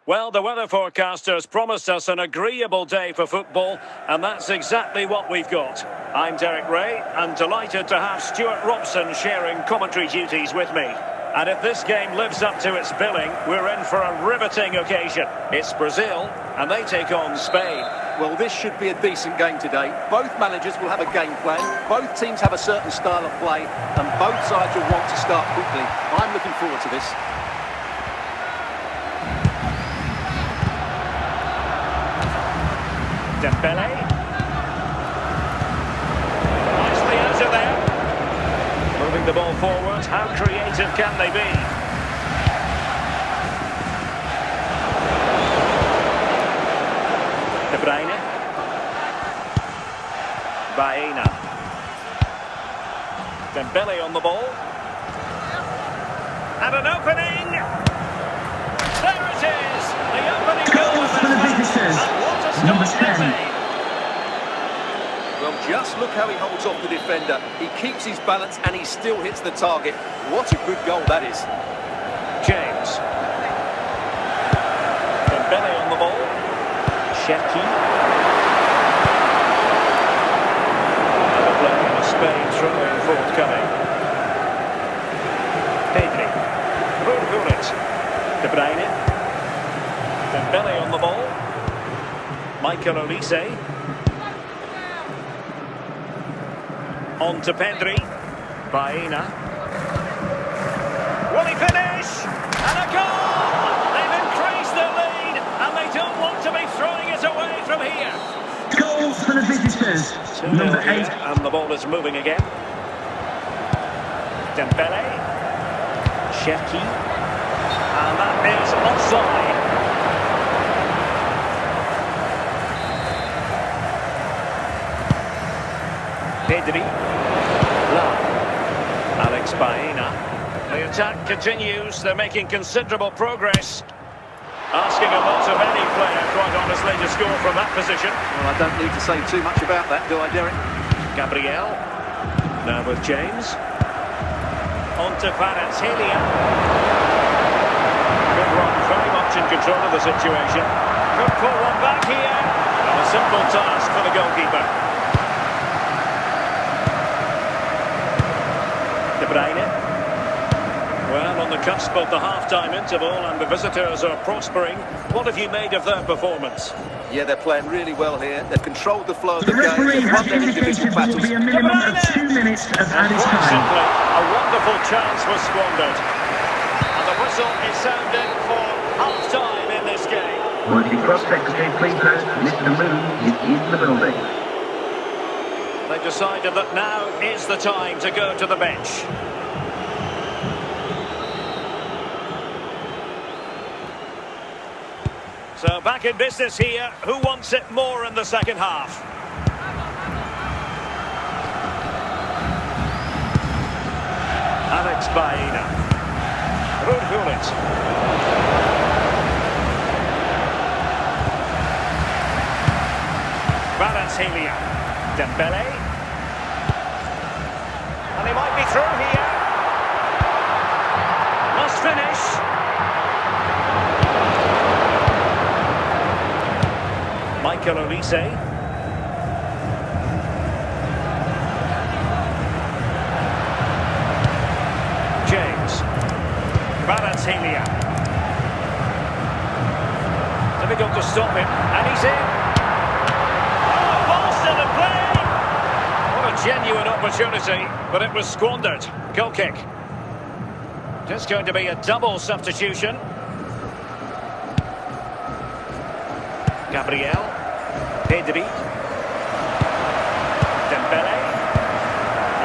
Well, the weather forecasters promised us an agreeable day for football, and that's exactly what we've got. I'm Derek Ray, and delighted to have Stuart Robson sharing commentary duties with me. And if this game lives up to its billing, we're in for a riveting occasion. It's Brazil, and they take on Spain. Well, this should be a decent game today. Both managers will have a game plan, both teams have a certain style of play, and both sides will want to start quickly. I'm looking forward to this. Dembele. Nicely out of there. Moving the ball forward. How creative can they be? De Bruyne. Baena. Dembele on the ball. And an opening. There it is. The opening goal for the visitors. Number 10. Well, just look how he holds off the defender. He keeps his balance and he still hits the target. What a good goal that is. James. Dembele on the ball. Sheki. Another player in Spain throw-in forthcoming. Pedri. Rkreddy. De Bruyne. Dembele on the ball. Michael Olise. On to Pedri. Baena. Will he finish? And a goal! They've increased their lead, and they don't want to be throwing it away from here. Goals for the visitors. Number 8. And the ball is moving again. Dembele. Sheki. And that is offside. Pedri. Alex Baena. The attack continues. They're making considerable progress. Asking a lot of any player, quite honestly, to score from that position. Well, I don't need to say too much about that, do I, Derek? Gabriel. Now with James. On to Kvaratskhelia. Good run, very much in control of the situation. Could pull one back here. And a simple task for the goalkeeper. De Bruyne. Well, on the cusp of the half-time interval and the visitors are prospering. What have you made of their performance? Yeah, they're playing really well here. They've controlled the flow of The the game. referee They've has won their individual indicated there will battles. be a minimum of 2 minutes of added time. Unfortunately, a wonderful chance was squandered. And the whistle is sounding for half-time in this game. Would the Cross Secretary please host Mr. Moon is in the building. They've decided that now is the time to go to the bench. So back in business here. Who wants it more in the second half? Alex Baena. Rkreddy. Kvaratskhelia. Dembele. And he might be through here. Must finish. Michael Olise. James. Kvaratskhelia. Difficult to stop him, and he's in. Oh, ball still in play. What a genuine opportunity, but it was squandered. Goal kick. Just going to be a double substitution. Gabriel. Pedri. Dembele.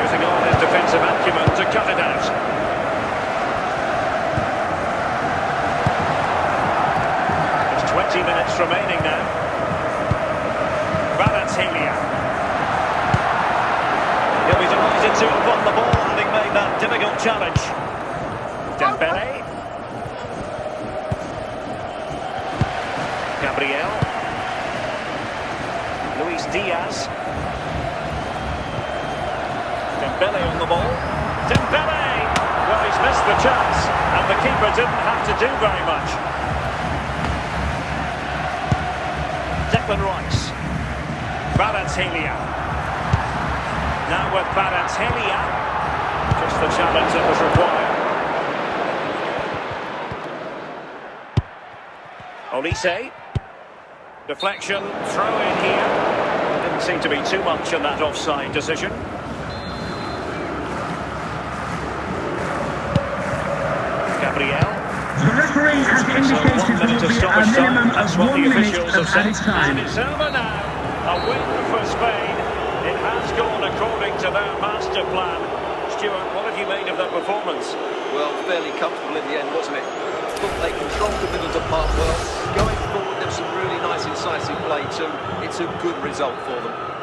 Using all his defensive acumen to cut it out. There's 20 minutes remaining now. Kvaratskhelia. He'll be delighted to have won the ball, having made that difficult challenge. Dembele. Gabriel. Luis Diaz. Dembele on the ball. Dembele! Well, he's missed the chance, and the keeper didn't have to do very much. Declan Rice. Kvaratskhelia. Now with Kvaratskhelia. Just the challenge that was required. Olise. Deflection, throw in here. Didn't seem to be too much in that offside decision. Gabriel. The referee has indicated there will be a minimum of 1 minute of added time. And it's over now. A win for Spain. It has gone according to their master plan. Stuart, what have you made of that performance? Well, fairly comfortable in the end, wasn't it? Thought they controlled the middle of the park well. Going forward, there was some really nice incisive play too. It's a good result for them.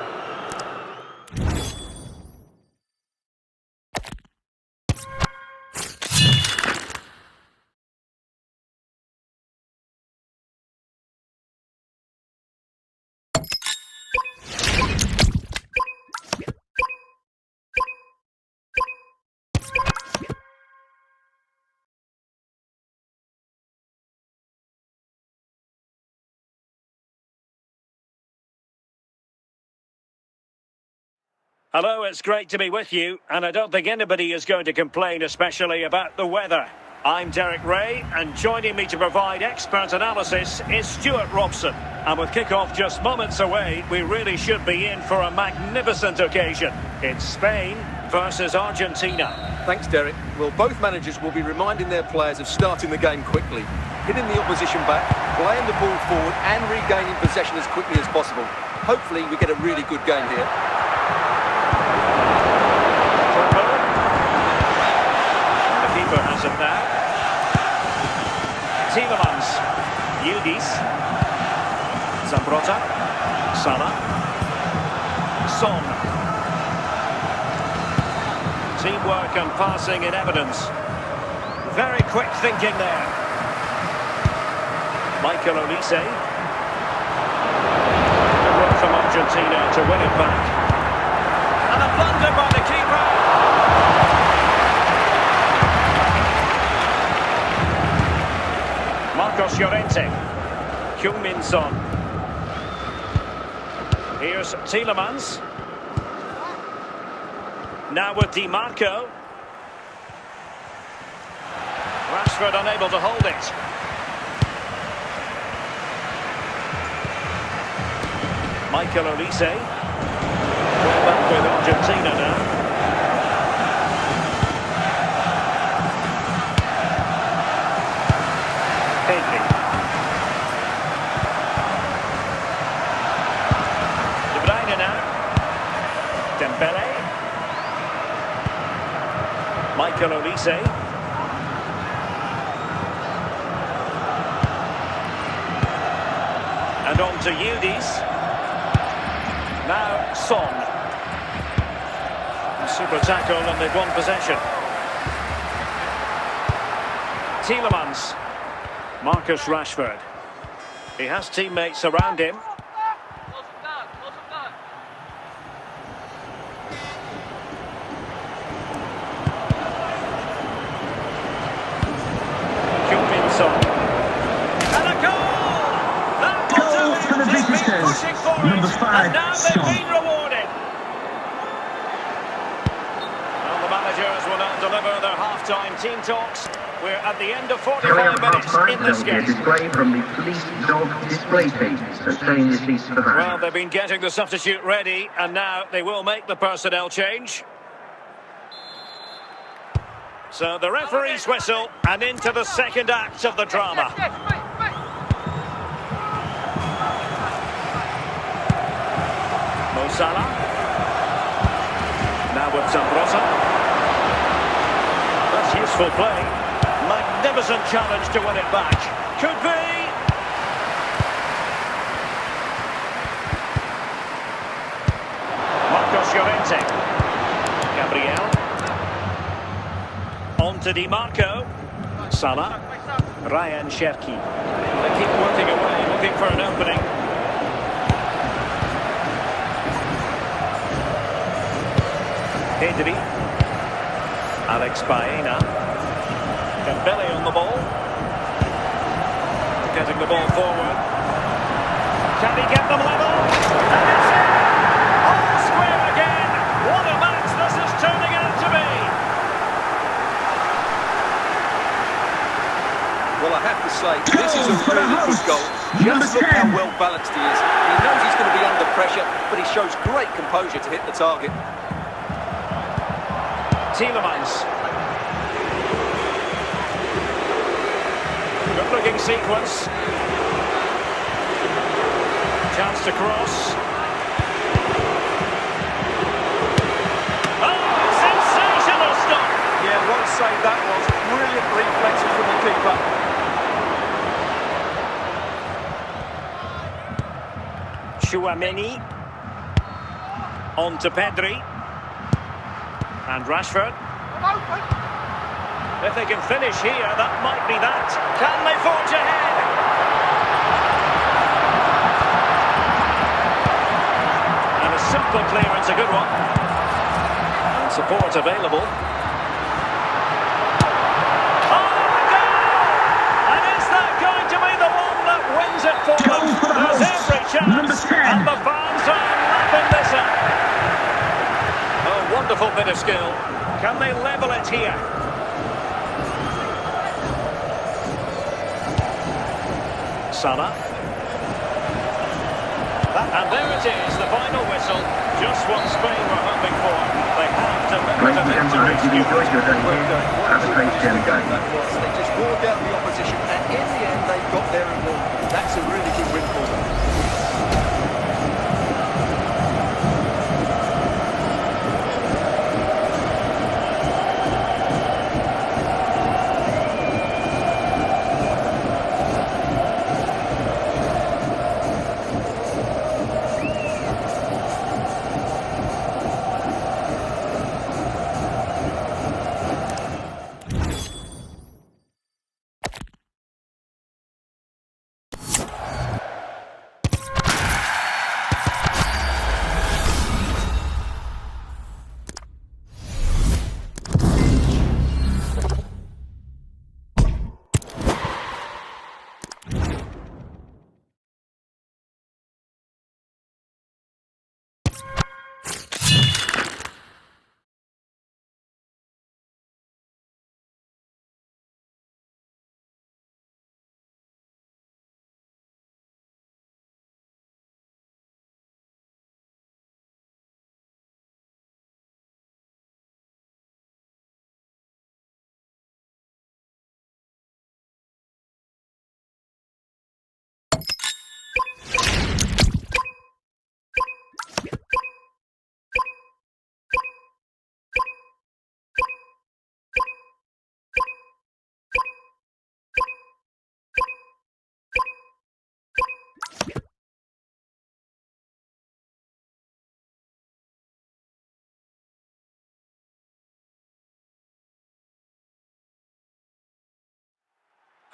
Hello, it's great to be with you, and I don't think anybody is going to complain, especially about the weather. I'm Derek Ray, and joining me to provide expert analysis is Stuart Robson. And with kick-off just moments away, we really should be in for a magnificent occasion. It's Spain versus Argentina. Thanks, Derek. Well, both managers will be reminding their players of starting the game quickly, hitting the opposition back, playing the ball forward and regaining possession as quickly as possible. Hopefully we get a really good game here. Has it now. Tielemans. Yildiz. Zambrota. Salah. Son. Teamwork and passing in evidence. Very quick thinking there. Michael Olise. Good work from Argentina to win it back. And a blunder by the keeper. Marcos Llorente. Heung-min Son. Here's Tielemans. Now with Di Marco. Rashford unable to hold it. Michael Olise. We're back with Argentina now. Dembele. Michael Olise. And on to Yildiz. Now Son. A super tackle and they've won possession. Tielemans. Marcus Rashford. He has teammates around him. Number 5, now they've been rewarded. Well, the managers will now deliver their half-time team talks. We're at the end of 45 minutes in this game. Display from the police dog display team. So stay in your seats for that. Well, they've been getting the substitute ready, and now they will make the personnel change. So the referee's whistle, and into the second act of the drama. Salah. Now with Zambrota. That's useful play. Magnificent challenge to win it back. Could be. Marcos Llorente. Gabriel. On to Di Marco. Salah. Ryan Cherki. They keep working away, looking for an opening. Rkreddy. Alex Baena. Dembele on the ball. Getting the ball forward. Can he get them level? And it's in! All square again! What a match this is turning out to be! Well, I have to say, this is a really good goal. Just look how well balanced he is. He knows he's going to be under pressure, but he shows great composure to hit the target. Tielemans. Good looking sequence. Chance to cross. Oh, sensational stop! Yeah, what a save that was. Brilliant reflexes from the keeper. Chouameni. On to Pedri. And Rashford. If they can finish here, that might be that. Can they forge ahead? And a simple clearance, a good one. And support available. Oh, the goal! And is that going to be the one that wins it for them? There's every chance. And the fans are lapping this up. A wonderful bit of skill. Can they level it here? Salah. And there it is, the final whistle. Just what Spain were hoping for. They have to Ladies and gentlemen, if you enjoyed your day here, have a great day. They just wore down the opposition, and in the end, they got their reward. That's a really good win for them.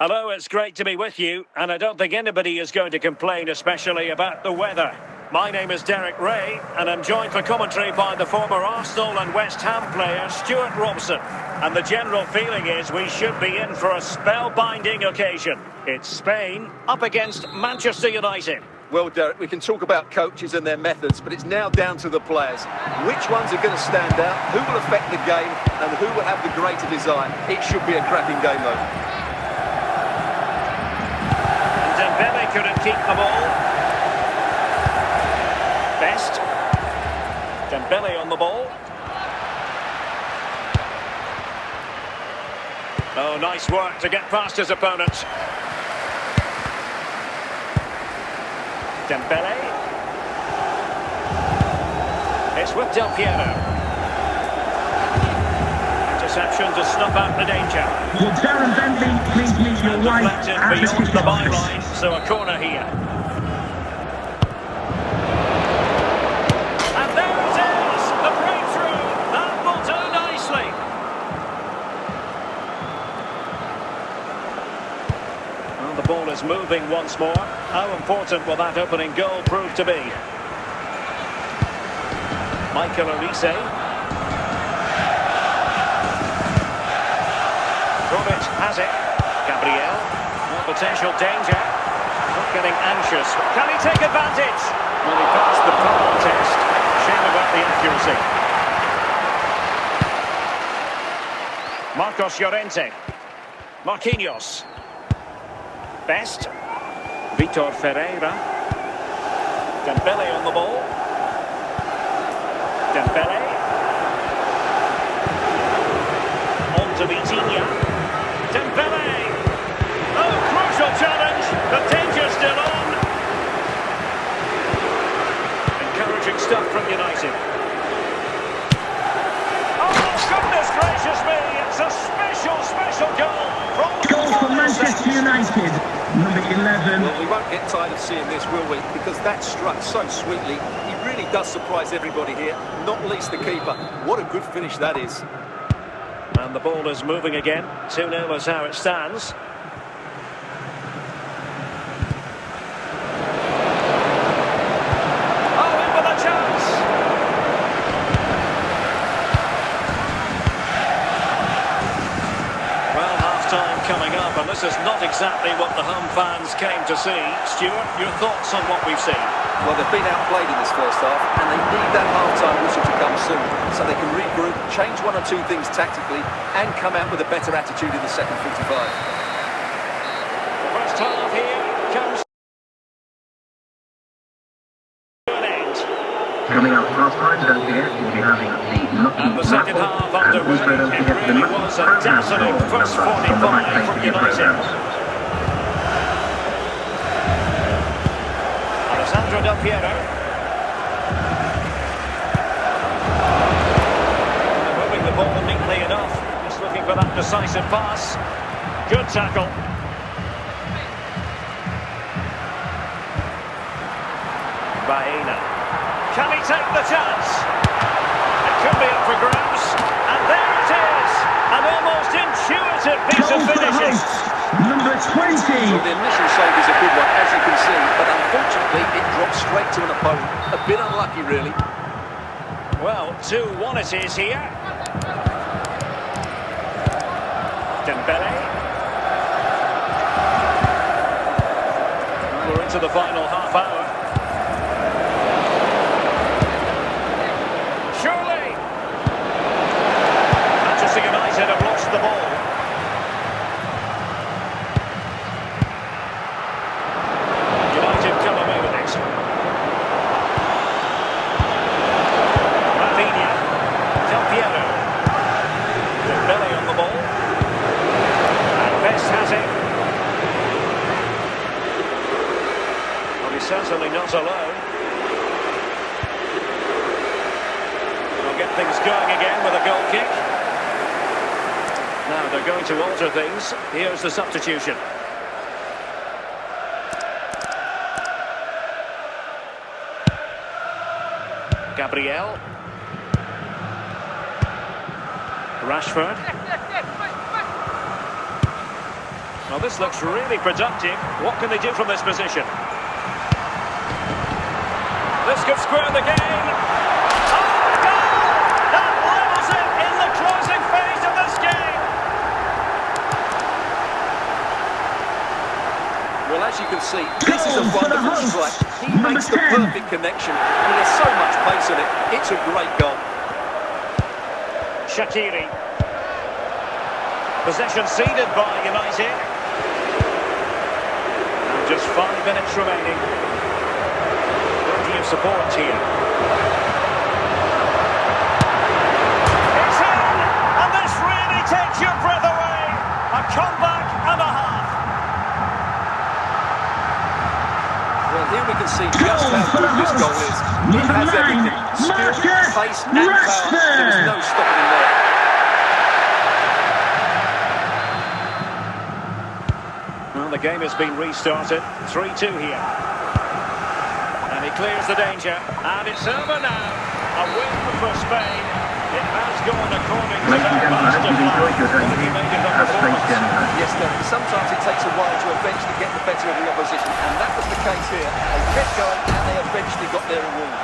Hello, it's great to be with you, and I don't think anybody is going to complain, especially about the weather. My name is Derek Ray, and I'm joined for commentary by the former Arsenal and West Ham player Stuart Robson. And the general feeling is we should be in for a spellbinding occasion. It's Spain up against Manchester United. Well, Derek, we can talk about coaches and their methods, but it's now down to the players. Which ones are going to stand out, who will affect the game, and who will have the greater desire? It should be a cracking game, though. Dembele couldn't keep the ball. Best. Dembele on the ball. Oh, nice work to get past his opponent. Dembele. It's with Del Piero. Interception to snuff out the danger. Will Darren Bentley please meet your wife Deflected at the beyond kickoff the office? byline, so a corner here. And there it is, the breakthrough. That will do nicely. Well, the ball is moving once more. How important will that opening goal prove to be? Michael Olise. Roberts has it. Gabriel. No potential danger. Not getting anxious. Can he take advantage? Well, he passed the power test. Shame about the accuracy. Marcos Llorente. Marquinhos. Best. Vitor Ferreira. Dembele on the ball. Dembele. On to Vitinha. Dembele. Oh, crucial challenge. The danger still on. Encouraging stuff from United. Oh, goodness gracious me. It's a special goal from Goal for Manchester United, number 11. Well, we won't get tired of seeing this, will we? Because that struck so sweetly. He really does surprise everybody here, not least the keeper. What a good finish that is. And the ball is moving again. 2-0 is how it stands. Oh, in with a chance! Well, half-time coming up, and this is not exactly what the home fans came to see. Stuart, your thoughts on what we've seen? Well, they've been outplayed in this first half, and they need that half-time whistle to come soon, so they can regroup, change one or two things tactically, and come out with a better attitude in the second 45. The first half here comes to an end. Coming up half time, don't forget, we'll be having the Lucky And the second half underway. Also, don't It forget the really Lucky was a Programme dazzling first from the 45 MyPlace from Media United. Programmes. Alessandro Del Piero. Moving the ball neatly enough. Just looking for that decisive pass. Good tackle. Baena. Can he take the chance? It could be up for grabs. And there it is. An almost intuitive piece of Goal for the finishing. hosts, number 20. Well, the initial save is a good one, as you can see, but unfortunately it dropped straight to an opponent. A bit unlucky, really. Well, 2-1 it is here. Dembele. We're into the final half hour. Surely! Manchester United have lost the ball. United come away with it. Rafinha. Del Piero. Dembele on the ball. And Best has it. Well, he's certainly not alone. They'll get things going again with a goal kick. Now they're going to alter things. Here's the substitution. Gabriel. Rashford. Well, this looks really productive. What can they do from this position? This could square the game. Oh, goal! That levels it in the closing phase of this game. Well, as you can see, this is a wonderful strike. He makes the perfect connection, and there's so much pace in it. It's a great goal. Shaqiri. Possession ceded by United. And just 5 minutes remaining. Plenty of support here. It's in! And this really takes your breath away. A comeback and a half. Well, here we can see just how good this goal is. It has everything. Skill, pace and power. There is no stopping him there. Well, the game has been restarted. 3-2 here. And he clears the danger. And it's over now. A win for Spain. It has gone according to Ladies and their gentlemen, I hope master you've enjoyed your plan. day. What have you made of the Have a safe performance? journey. Yes, Derek, sometimes it takes a while to eventually get the better of the opposition, and that was the case here. They kept going, and they eventually got their reward.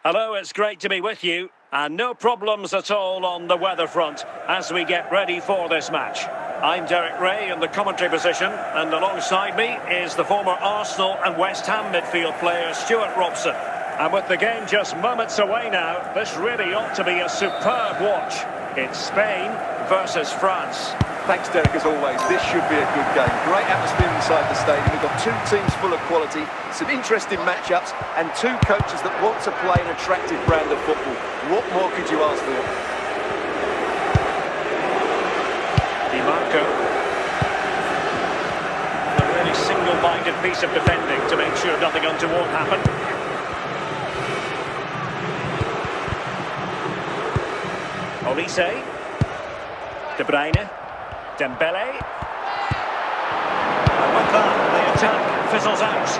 Hello, it's great to be with you. And no problems at all on the weather front as we get ready for this match. I'm Derek Ray in the commentary position, and alongside me is the former Arsenal and West Ham midfield player Stuart Robson. And with the game just moments away now, this really ought to be a superb watch. It's Spain versus France. Thanks, Derek, as always. This should be a good game. Great atmosphere inside the stadium. We've got two teams full of quality, some interesting matchups, and two coaches that want to play an attractive brand of football. What more could you ask for? Di Marco. A really single-minded piece of defending to make sure nothing untoward happened. Olise. De Bruyne. Dembele. And with that, the attack fizzles out.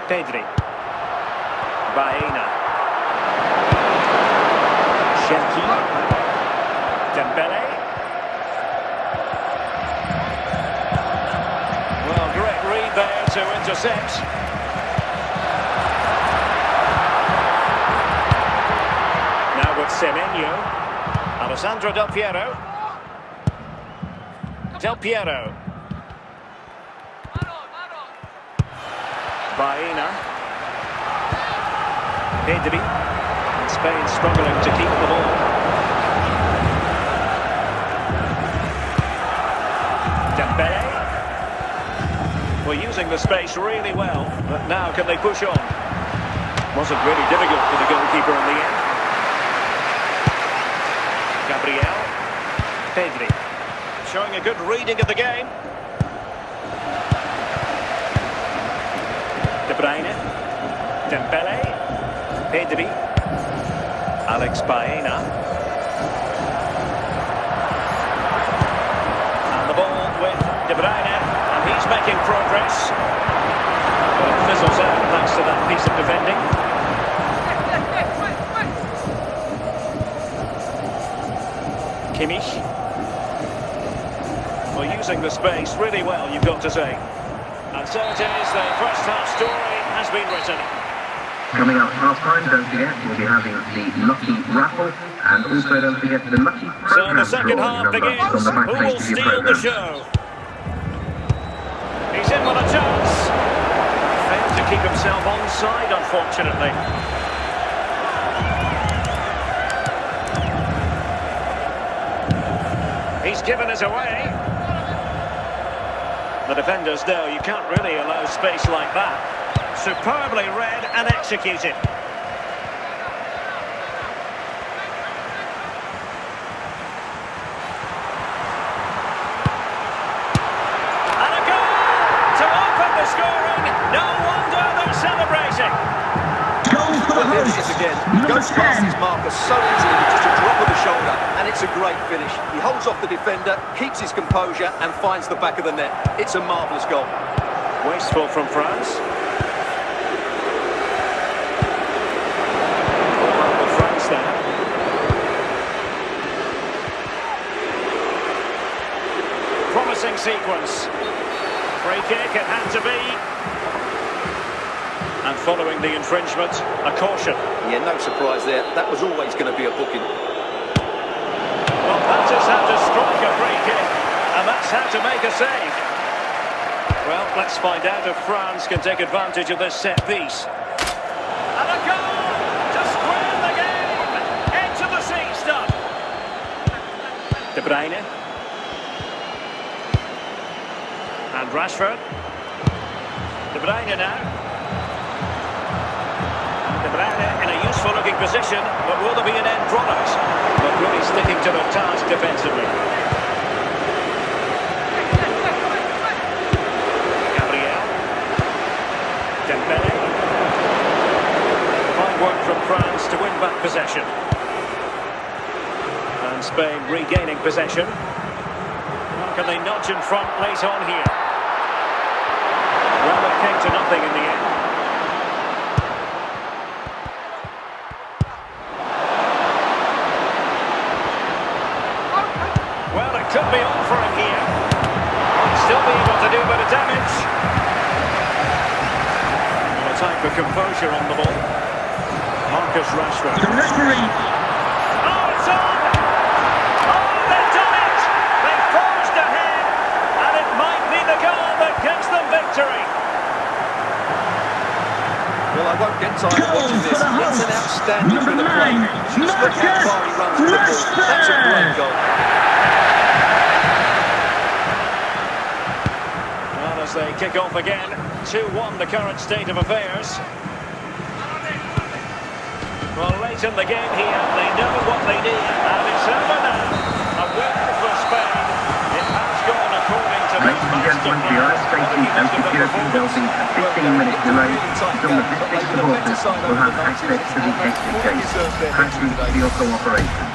Pedri. Baena. Cherki. Dembele. Well, great read there to intercept. Now with Semenyo. Alessandro Del Piero. Del Piero. Baena. Pedri. And Spain struggling to keep the ball. Dembele. Well, using the space really well, but now can they push on? Wasn't really difficult for the goalkeeper in the end. Gabriel. Pedri. Showing a good reading of the game. De Bruyne. Dembele. Pedri. Alex Baena. And the ball with De Bruyne. And he's making progress. But it fizzles out thanks to that piece of defending. Kimmich. Well, using the space really well, you've got to say. And so it is, the first half story has been written. Coming up half-time, don't forget, we'll be having the Lucky Raffle, and also don't forget the Lucky So Program the second drawing half number begins. on the back Who page will of your steal the programme. show? He's in with a chance. Failed to keep himself onside, unfortunately. He's given us away. The defenders know you can't really allow space like that. Superbly read and executed. And a goal to open the scoring. No wonder they're celebrating. Goal for the Well, here it is hosts. again. Number Goes past 10. his marker so easily with just a drop of the shoulder, and it's a great finish. He holds off the defender, keeps his composure, and finds the back of the net. It's a marvellous goal. Wasteful from France. Well, France there. Promising sequence. Free kick, it had to be. And following the infringement, a caution. Yeah, no surprise there. That was always going to be a booking. Well, that is how to strike a free kick, and that's how to make a save. Well, let's find out if France can take advantage of this set piece. And a goal to square the game. Into the seat stuff. De Bruyne. And Rashford. De Bruyne now. De Bruyne in a useful looking position, but will there be an end product? But really sticking to their task defensively. Gabriel. Dembele. Fine work from France to win back possession. And Spain regaining possession. How can they nudge in front late on here? Well, it came to nothing in the end. Well, it could be on for him here. Still be able to do a bit of damage. Well, it's time for composure on the ball. Marcus Rashford. The referee. Oh, it's on! Oh, they've done it! They forged ahead, and it might be the goal that gives them victory. Well, I won't get tired of watching this. It's an outstanding bit of play. Just look how far he runs with the ball. That's a great goal. Well, as they kick off again, 2-1 the current state of affairs. Well, late in the game here, they know what they need, and it's over now. A win for Spain. It has gone according to Ladies and gentlemen, for your safety and security, there will be a 15-minute delay until the district supporters will have access to the exit gate. Thank you for your cooperation.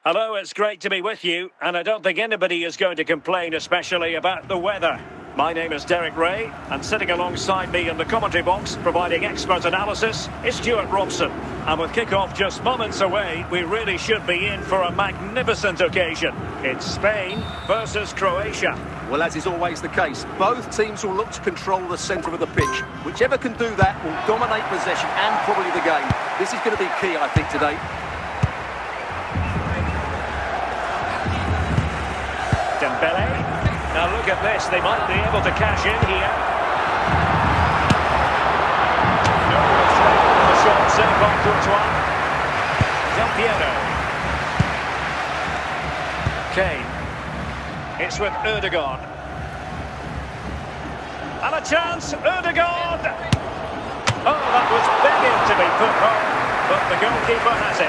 Hello, it's great to be with you, and I don't think anybody is going to complain, especially about the weather. My name is Derek Ray, and sitting alongside me in the commentary box, providing expert analysis, is Stuart Robson. And with kick-off just moments away, we really should be in for a magnificent occasion. It's Spain versus Croatia. Well, as is always the case, both teams will look to control the centre of the pitch. Whichever can do that will dominate possession and probably the game. This is going to be key, I think, today. Dembele. Now look at this, they might be able to cash in here. No straight on the short save by Courtois. Del Piero. Kane. It's with Erdogan. And a chance, Erdogan! Oh, that was begging to be put home, but the goalkeeper has it.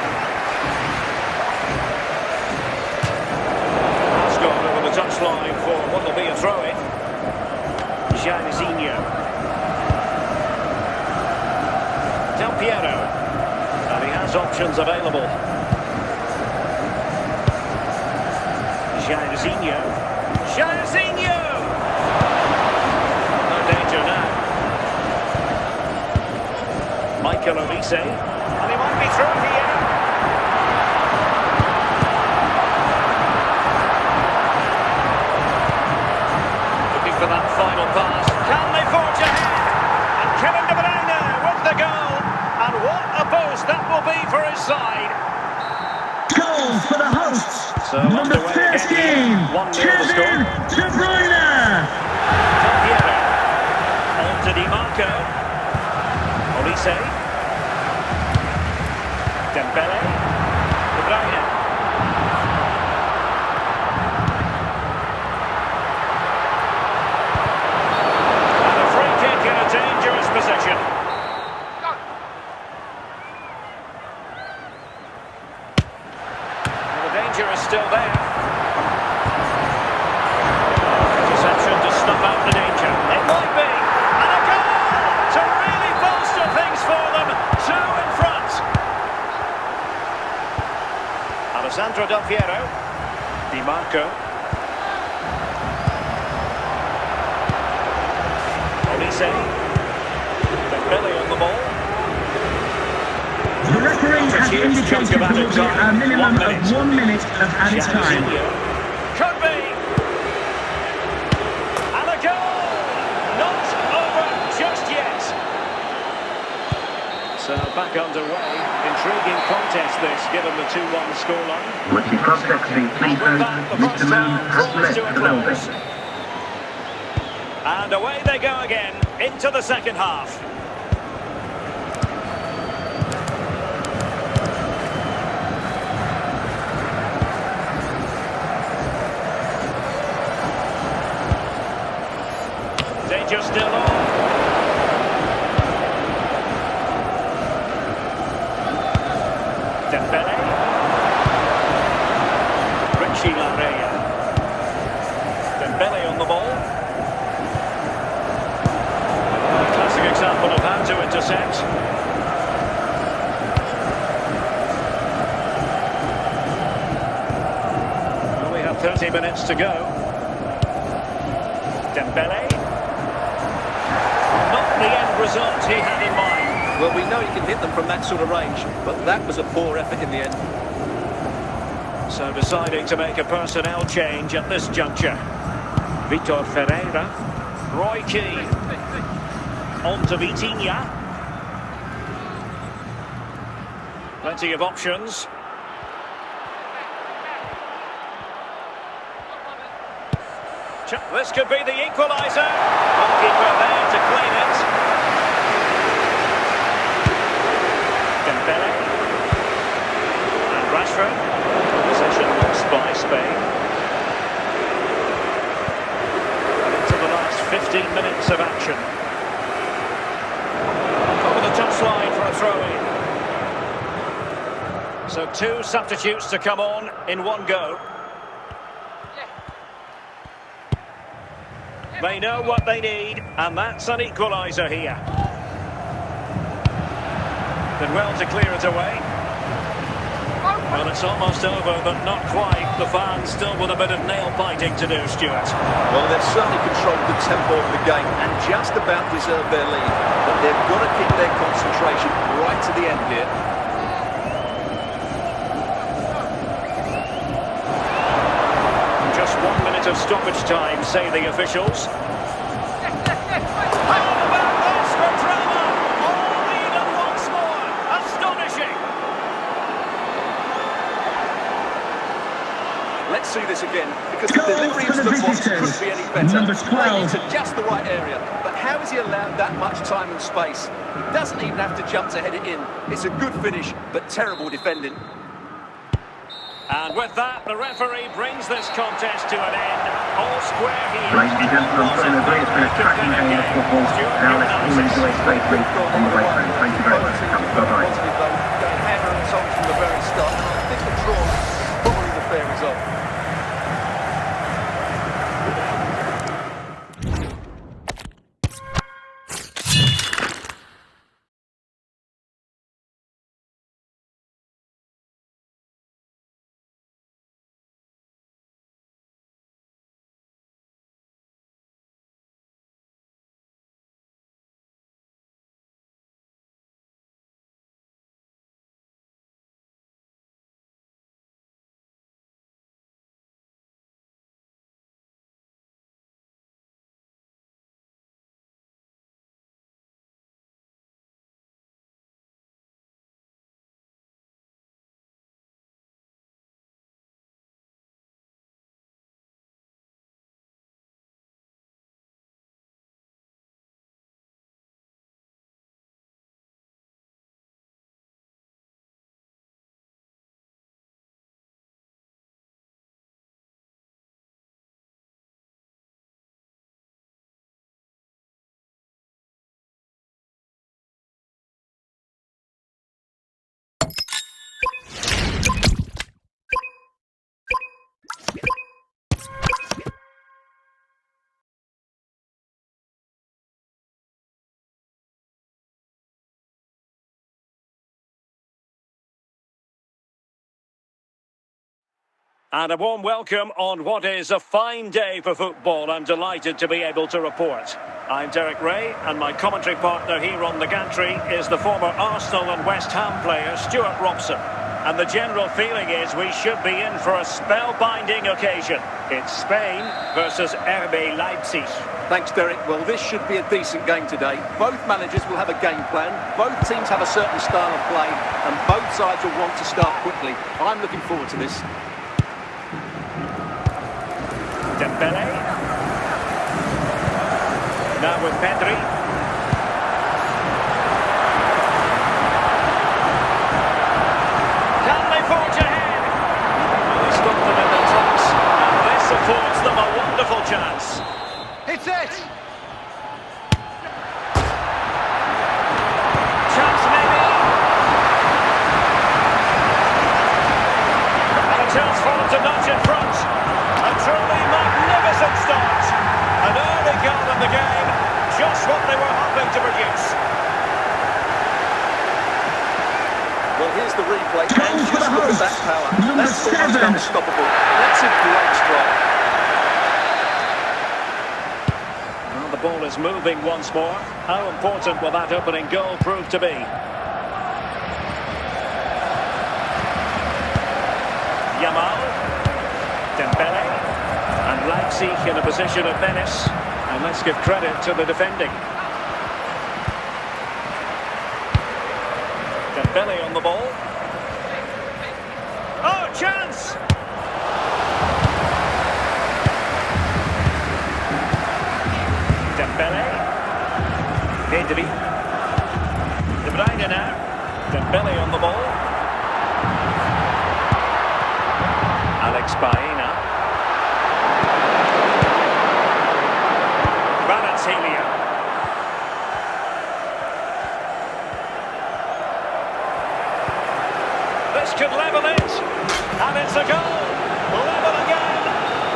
Over the touchline for what will be a throw-in. Jairzinho. Del Piero. And he has options available. Jairzinho. Jairzinho! No danger now. Michael Olise. And he might be through here. For that final pass, can they forge ahead? And Kevin De Bruyne with the goal, and what a boost that will be for his side. Goal for the hosts. So Number 13, 1-0 the Kevin score. De Bruyne. Del Piero. On to Di Marco. Olise. Dembele. De Bruyne. Dangerous possession. Well, the danger is still there. Interception to snuff out the danger. It might be. And a goal to really bolster things for them. 2 in front. Alessandro Del Piero. Di Marco. Olise. Dembele on the ball. The referee has indicated there will be a minimum of 1 minute of added time. Could be. And a goal. Not over just yet. So back underway. Intriguing contest this, given the 2-1 scoreline. With the context being pleased, Mr. Moon has left the building. And away they go again, into the second half. Danger still on. Dembele. Dembele on the ball. A classic example of how to intercept. Well, we have 30 minutes to go. Dembele. Not the end result he had in mind. Well, we know he can hit them from that sort of range, but that was a poor effort in the end. So deciding to make a personnel change at this juncture. Vitor Ferreira. Roy Keane. On to Vitinha. Plenty of options. This could be the equaliser. Goalkeeper there to claim it. Dembele. And Rashford. Possession lost by Spain. Into the last 15 minutes of action. Over the touchline for a throw-in. So two substitutes to come on in one go. They know what they need, and that's an equaliser here. Did well to clear it away. Well, it's almost over, but not quite. The fans still with a bit of nail-biting to do, Stuart. Well, they've certainly controlled the tempo of the game and just about deserved their lead. But they've got to keep their concentration right to the end here. Just 1 minute of stoppage time, say the officials. How about this for drama? All even once more. Astonishing. Let's see this again, because the delivery of the box couldn't be any better. Number 12. Into just the right area. But how is he allowed that much time and space? He doesn't even have to jump to head it in. It's a good finish, but terrible defending. And with that, the referee brings this contest to an end. All square here. Ladies and gentlemen, it's been a cracking game of football. Now let's all enjoy safely on the way home. Thank you very much. Bye-bye. Going hammer and tongs from the very start. And I think the draw is probably the fair result. And a warm welcome on what is a fine day for football. I'm delighted to be able to report. I'm Derek Ray, and my commentary partner here on the gantry is the former Arsenal and West Ham player Stuart Robson. And the general feeling is we should be in for a spellbinding occasion. It's Spain versus RB Leipzig. Thanks, Derek. Well, this should be a decent game today. Both managers will have a game plan. Both teams have a certain style of play, and both sides will want to start quickly. I'm looking forward to this. Dembele. Now with Pedri. Can they forge ahead? Well, they stopped them in their tracks, and this affords them a wonderful chance. It's it! play, and just look at that power. That's almost unstoppable. That's a great strike. Well, the ball is moving once more. How important will that opening goal prove to be? Yamal, Dembele, and Leipzig in a position of menace. And let's give credit to the defending. Dembele on the ball. Oh, chance! Dembele. Pedri. De Bruyne now. Dembele on the ball. Alex Baena. Kvaratskhelia. This could level it. And it's a goal. Level again.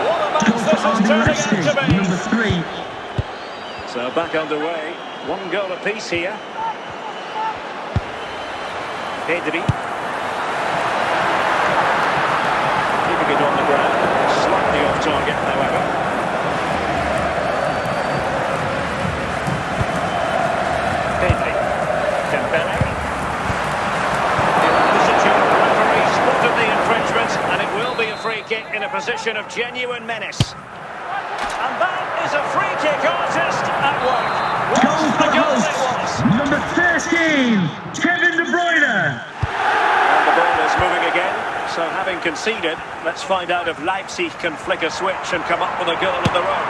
What a match this is turning out to be. Number 3. So back underway. One goal apiece here. Pedri. Keeping it on the ground. Slightly off target, however. Pedri. Dembele. Referee spotted the infringement, and it will be a free kick in a position of genuine menace. And that is a free kick artist at work. Was the goal it was. Number 13, Kevin De Bruyne. And the ball is moving again. So having conceded, let's find out if Leipzig can flick a switch and come up with a goal of their own.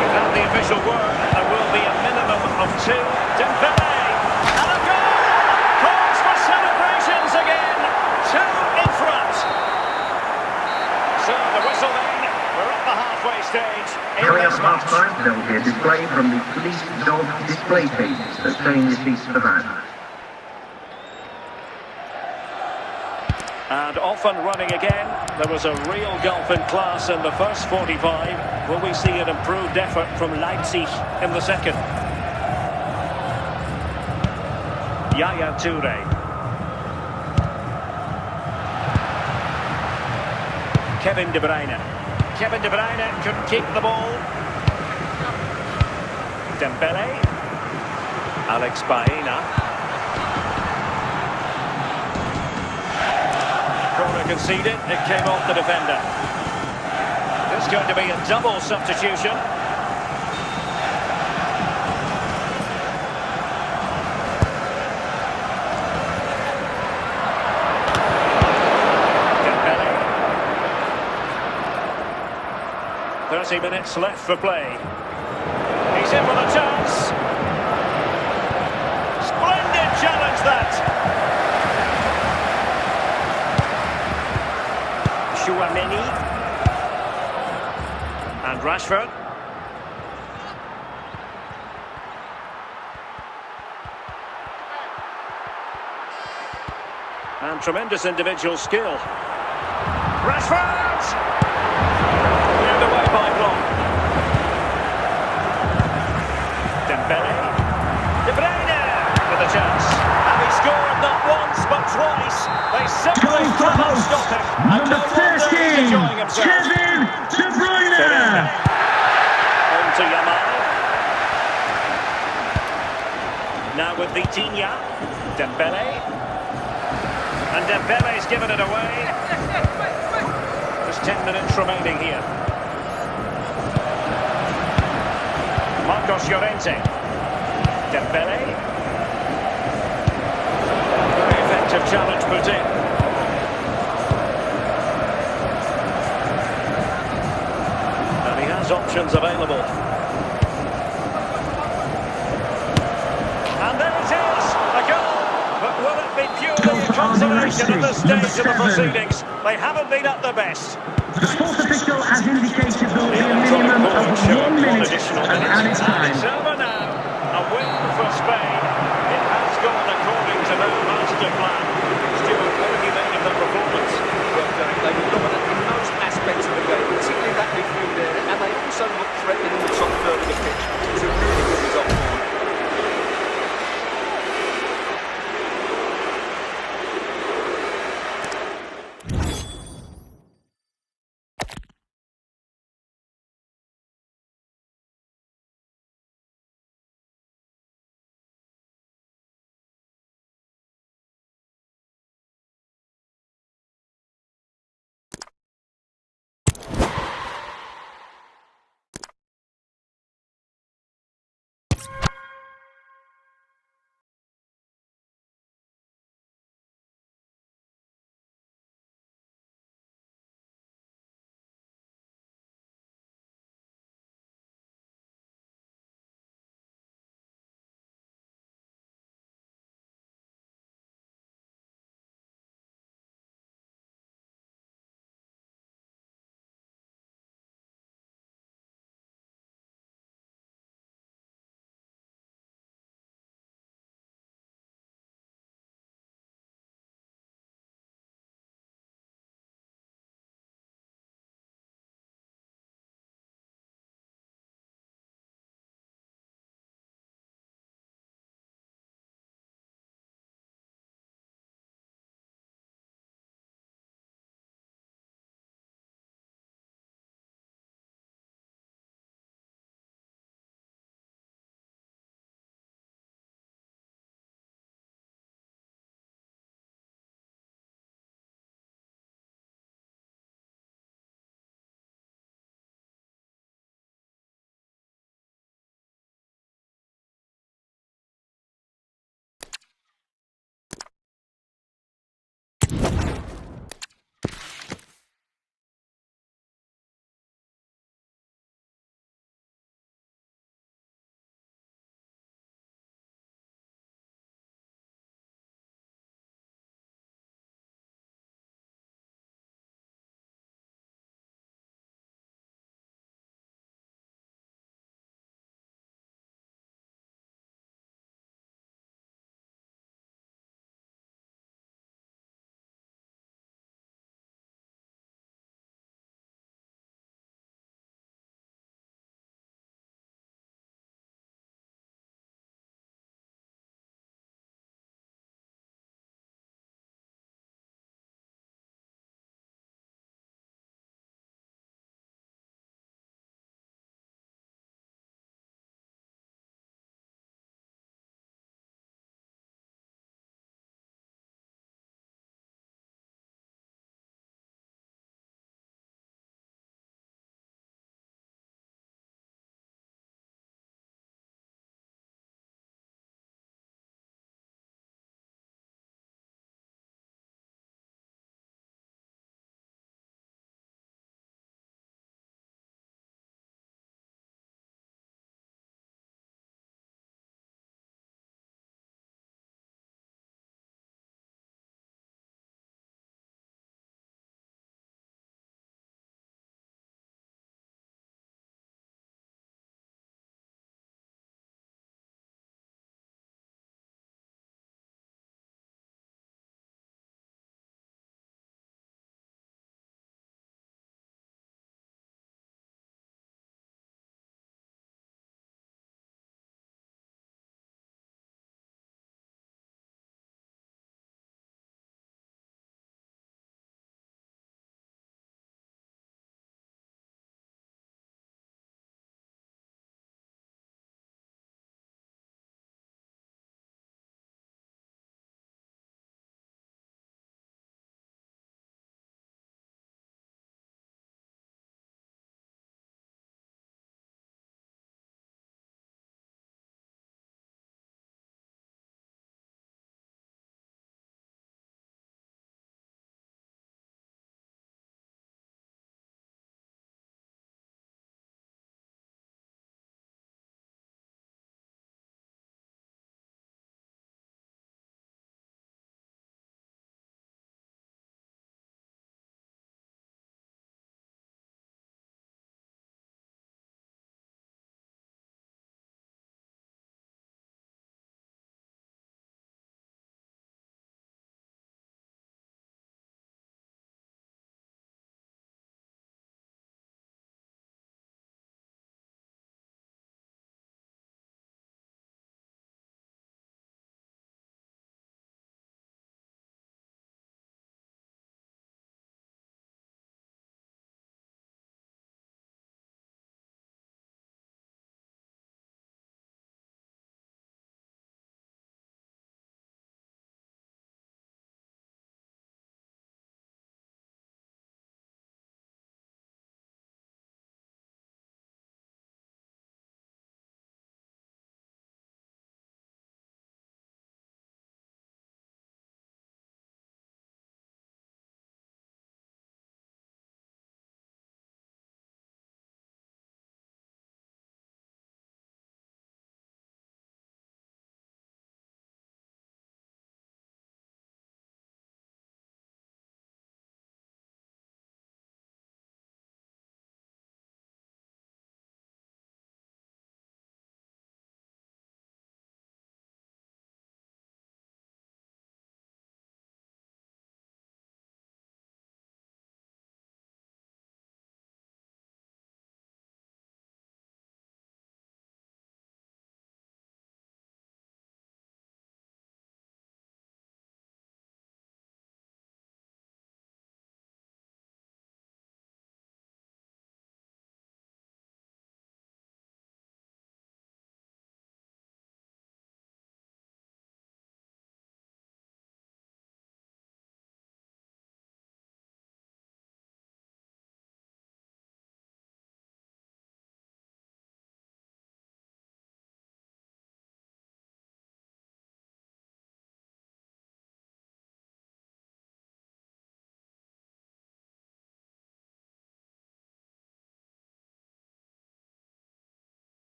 Without the official word, there will be a minimum of 2. Dembele. And a goal! Calls for celebrations again. 2 in front. So the whistle then. We're at the halfway stage in Coming this up match. half-time, there will be a display from the police dog display team that's saying this piece for that. And off and running again. There was a real gulf in class in the first 45. Will we see an improved effort from Leipzig in the second? Yaya Toure. Kevin De Bruyne. Kevin De Bruyne couldn't keep the ball. Dembele. Alex Baena. Corner conceded, it came off the defender. This is going to be a double substitution. Dembele. 30 minutes left for play. He's in with a chance. Splendid challenge that. Chouameni and Rashford. And tremendous individual skill. Rashford! Cleared away by Blanc. Dembele. De Bruyne with a chance. And he scored not once but twice. They simply cannot stop him. And no wonder he's enjoying himself. Kevin De Bruyne. On to Yamal. Now with Vitinha. Dembele. And Dembele's given it away. Just 10 minutes remaining here. Marcos Llorente. Dembele. Very effective challenge put in. And he has options available. And there it is, a goal. But will it be purely a consolation at this stage of the proceedings? They haven't been at their best. The sports official has indicated there will be a minimum of 1 minute of added time. It's over now. A win for Spain. It has gone according to their master plan. Stuart, what have you made of the performance? Well, Derek, they were dominant in most aspects of the game, particularly that midfield area, and they also looked threatening in the top third of the pitch. It's a really good result for them.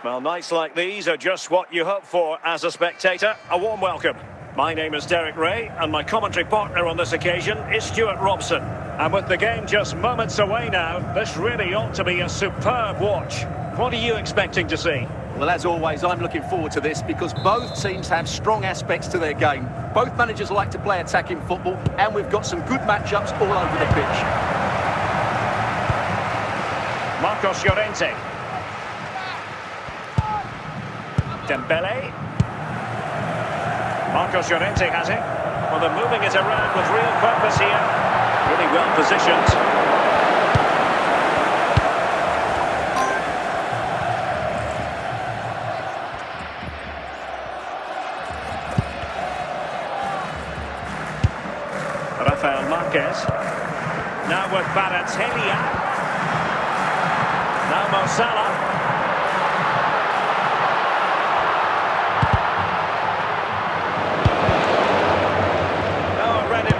Well, nights like these are just what you hope for as a spectator. A warm welcome. My name is Derek Ray, and my commentary partner on this occasion is Stuart Robson. And with the game just moments away now, this really ought to be a superb watch. What are you expecting to see? Well, as always, I'm looking forward to this because both teams have strong aspects to their game. Both managers like to play attacking football, and we've got some good matchups all over the pitch. Marcos Llorente. Dembele. Marcos Llorente has it. Well, they're moving it around with real purpose here. Really well positioned. Rafael Marquez. Now with Kvaratskhelia. Now Mo Salah.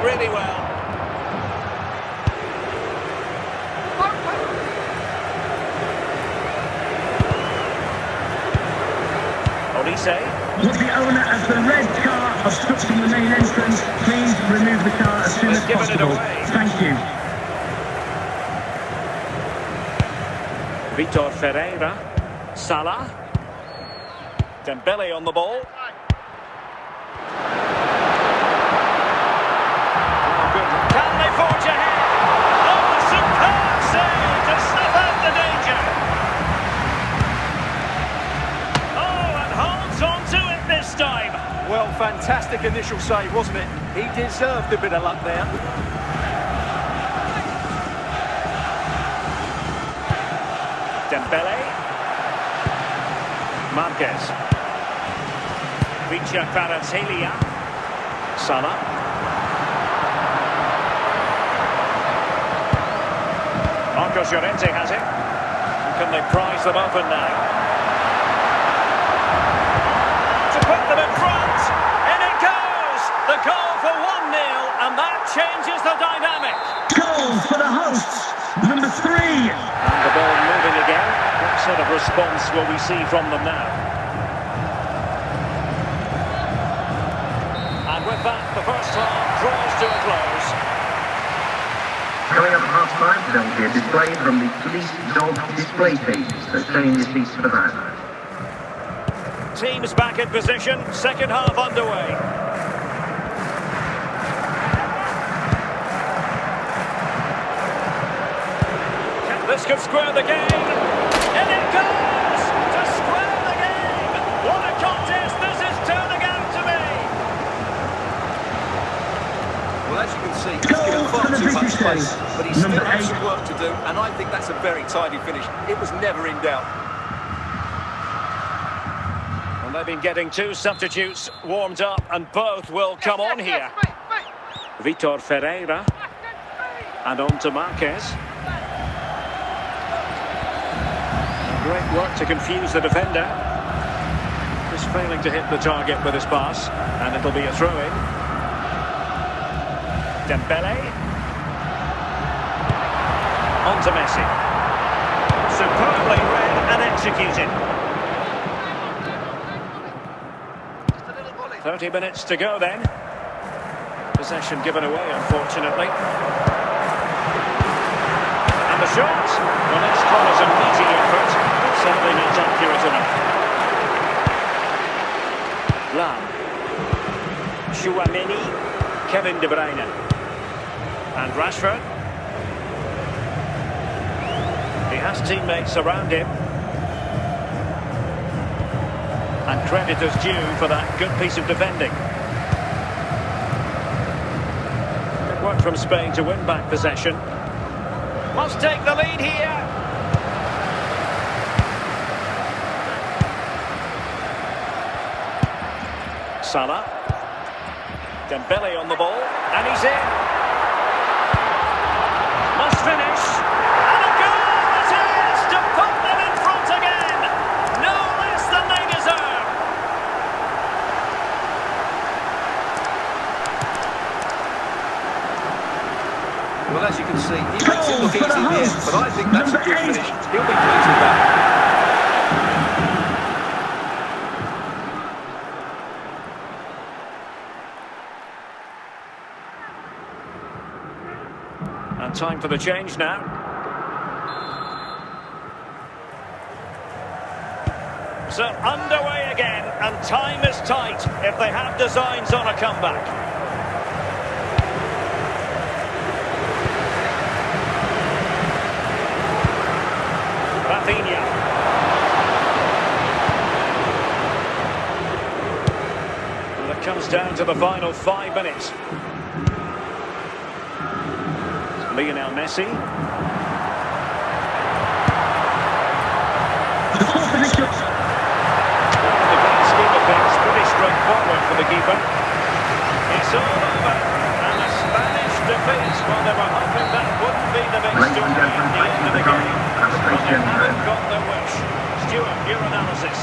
Really well. Olise. Would the owner of the red car obstructing the main entrance please remove the car as soon as possible? Thank you. Vitor Ferreira. Salah. Dembele on the ball. Can they forge ahead? Oh, a superb save to snuff out the danger. Oh, and holds on to it this time. Well, fantastic initial save, wasn't it? He deserved a bit of luck there. Dembele. Marquez. Vitor Kvaratskhelia. Salah. Marcos Llorente has it. Can they prize them open now? To put them in front. In it goes! The goal for 1-0, and that changes the dynamic. Goal for the hosts, number 3. And the ball moving again. What sort of response will we see from them now? And with that, the first half draws to a close. Coming up at half-time, there'll be a display from the police dog display team, so stay in your seats for that. Teams back in position, second half underway. This could square the game. And it goes to square the game. What a contest this is turning out to be. Well, as you can see, he's given far too much space, but he still has some work to do, and I think that's a very tidy finish. It was never in doubt. And they've been getting 2 substitutes warmed up, and both will come on here. Vitor Ferreira. And on to Marquez. Great work to confuse the defender. Just failing to hit the target with his pass, and it'll be a throw-in. Dembele. On to Messi. Superbly read and executed. 30 minutes to go then. Possession given away, unfortunately. And the shot. Well, let's call it a meaty effort, but certainly not accurate enough. Lam. Chouameni. Kevin De Bruyne. And Rashford. He has teammates around him. And credit is due for that good piece of defending. Good work from Spain to win back possession. Must take the lead here. Salah. Dembele on the ball, and he's in. Must finish. And a goal it is to put them in front again. No less than they deserve. Well, as you can see, he makes it look easy in the end, but I think that's a good finish. He'll be pleased with that. And time for the change now. So underway again, and time is tight if they have designs on a comeback. Rafinha. And it comes down to the final 5 minutes. Lionel Messi. The fourth position. The grand scheme of things, pretty straightforward for the keeper. It's all over. And a Spanish defeat. Well, they were hoping that wouldn't be the big Ladies story and at gentlemen, the back end to of the the goal. game. At the But they station haven't got their wish. Stuart, your analysis.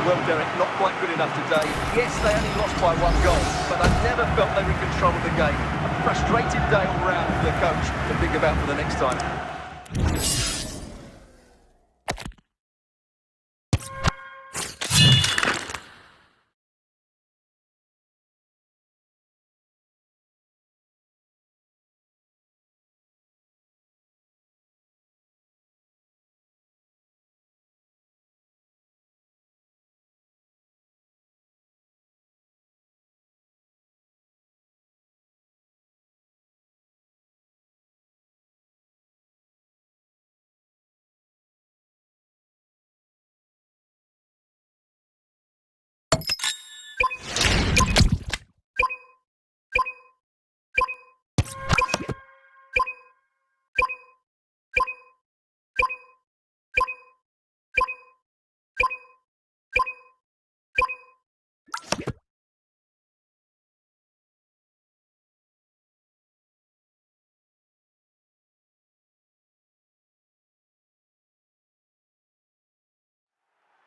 Well, Derek, not quite good enough today. Yes, they only lost by 1 goal, but I never felt they were in control of the game. A frustrated day all round for the coach to think about for the next time.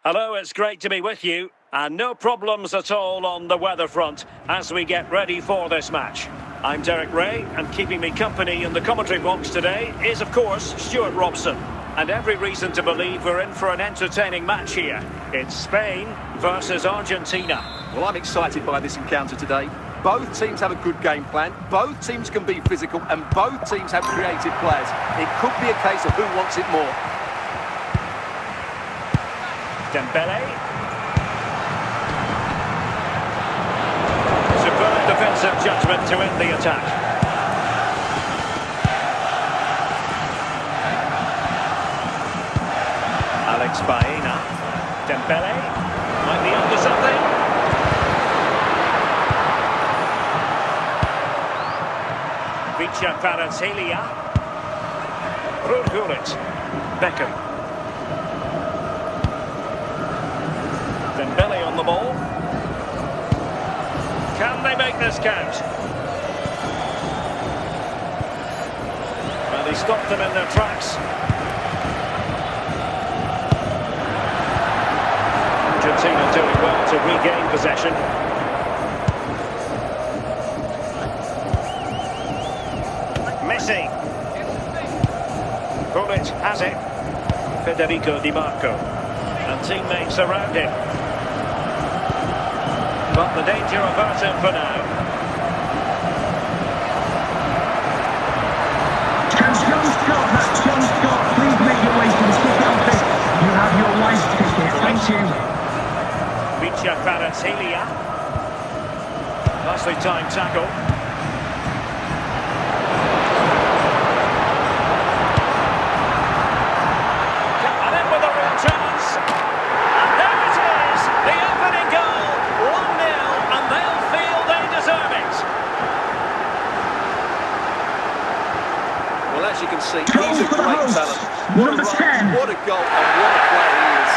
Hello, it's great to be with you. And no problems at all on the weather front as we get ready for this match. I'm Derek Ray, and keeping me company in the commentary box today is, of course, Stuart Robson. And every reason to believe we're in for an entertaining match here. It's Spain versus Argentina. Well, I'm excited by this encounter today. Both teams have a good game plan, both teams can be physical, and both teams have creative players. It could be a case of who wants it more. Dembele. Superb defensive judgment to end the attack. Alex Baena. Dembele. Might be onto something. Vicha Kvaratskhelia. Rkreddy. Beckham. Dembele on the ball. Can they make this count? Well, he stopped them in their tracks. Argentina doing well to regain possession. Messi. Bullet has it. Federico Di Marco. And teammates around him. But the danger averted for now. John Scott, that's John Scott. Please make your way to the ticket office. You have your white ticket. Thank you. Vicha Kvaratskhelia. Nicely timed tackle. And in with a real chance. And there it is, the opening goal. 1-0, and they'll feel they deserve it. Well, as you can see, Goal he's a for the great hosts. talent. What a Number run, 10. what a goal, and what a player he is.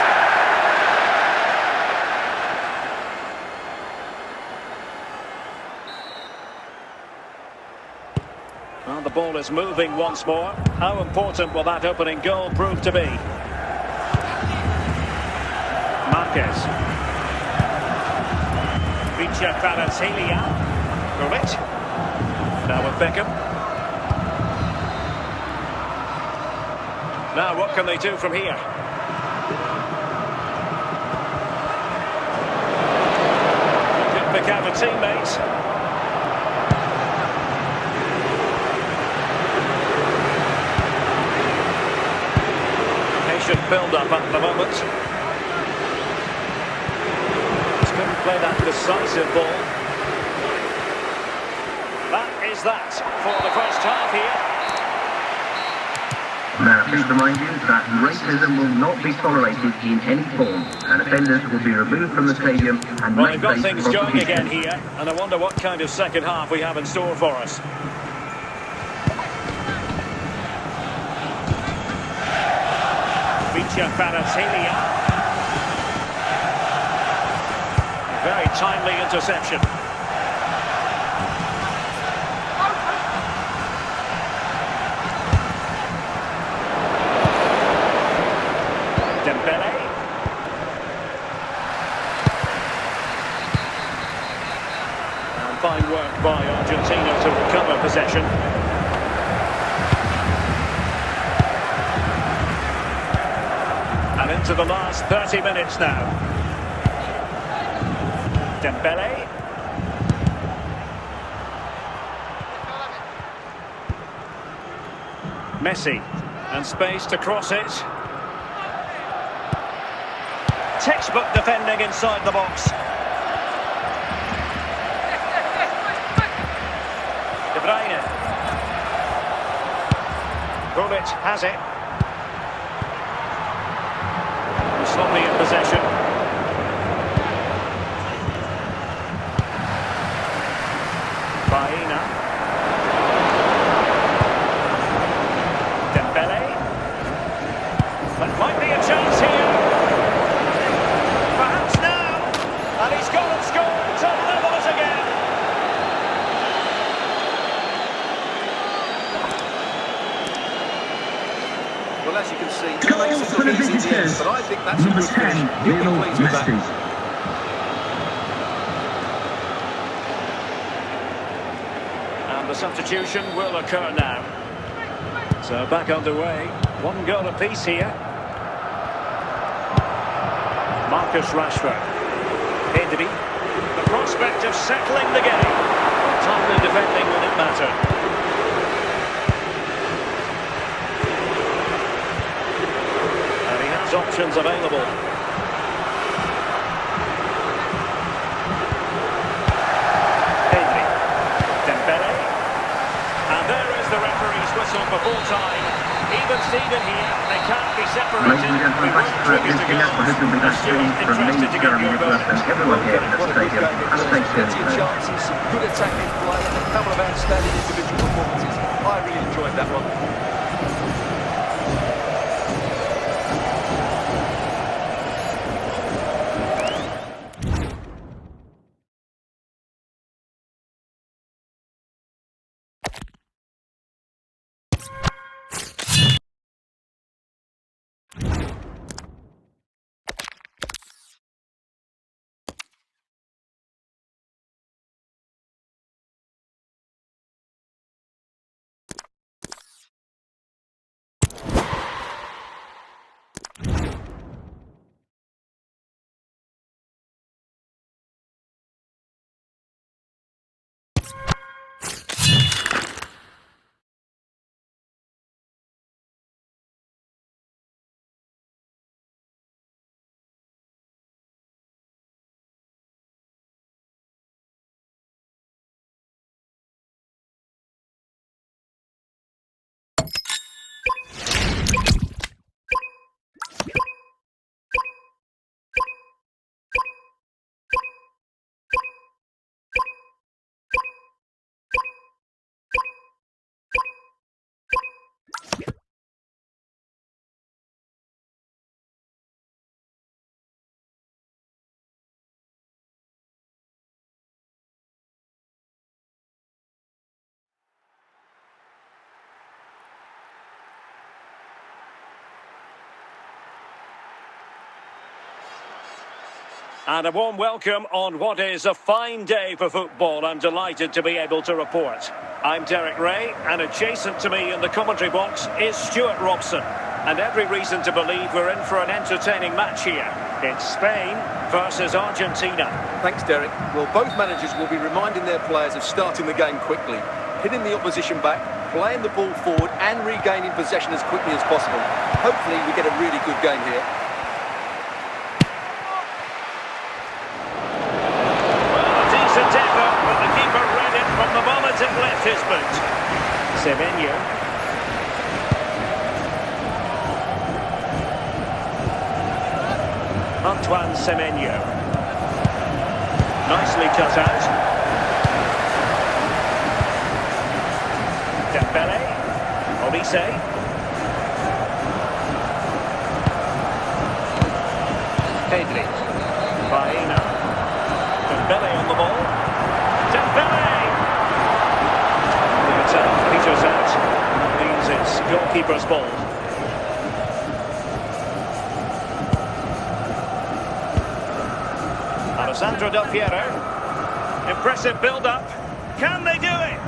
Well, the ball is moving once more. How important will that opening goal prove to be? Marquez. Vicha Kvaratskhelia. Bullet. Now with Beckham. Now what can they do from here? Could pick out a teammate. build-up at the moment. Just couldn't play that decisive ball. That is that for the first half here. Now, please remind you that racism will not be tolerated in any form, and offenders will be removed from the stadium and Well, may they've got face things going prosecution. again here, and I wonder what kind of second half we have in store for us. Very timely interception. Dembele. And fine work by Argentina to recover possession. And into the last 30 minutes now. Dembele. Messi. And space to cross it. Textbook defending inside the box. De Bruyne. Gullit has it. Sloppy in possession. Baena. Dembele. That might be a chance here. Perhaps now. And he's gone and scored to level it again. Well, as you can see, it makes it look easy in the end, but I think that's a good finish. You'll be pleased with that. The substitution will occur now. So back underway. One goal apiece here. Marcus Rashford. Rkreddy. The prospect of settling the game. Timely defending when it mattered. And he has options available. Whistle before time. Even Steven here, they can't be separated. Ladies and gentlemen, thanks for listening up for this will be back screen from me, Jeremy Nicholas, and everyone here at the stadium. Have a safe journey. Chances, some good attacking play, and a couple of outstanding individual performances. I really enjoyed that one. And a warm welcome on what is a fine day for football. I'm delighted to be able to report. I'm Derek Ray, and adjacent to me in the commentary box is Stuart Robson. And every reason to believe we're in for an entertaining match here. It's Spain versus Argentina. Thanks, Derek. Well, both managers will be reminding their players of starting the game quickly, hitting the opposition back, playing the ball forward and regaining possession as quickly as possible. Hopefully we get a really good game here. Well, a decent effort, but the keeper read it from the moment it left his boot. Semenyo. Antoine Semenyo. Nicely cut out. Dembele. Olise. Pedri. Baena. Dembele on the ball. Dembele! The attack peters out. Means it's goalkeeper's ball. Alessandro Del Piero. Impressive build-up. Can they do it?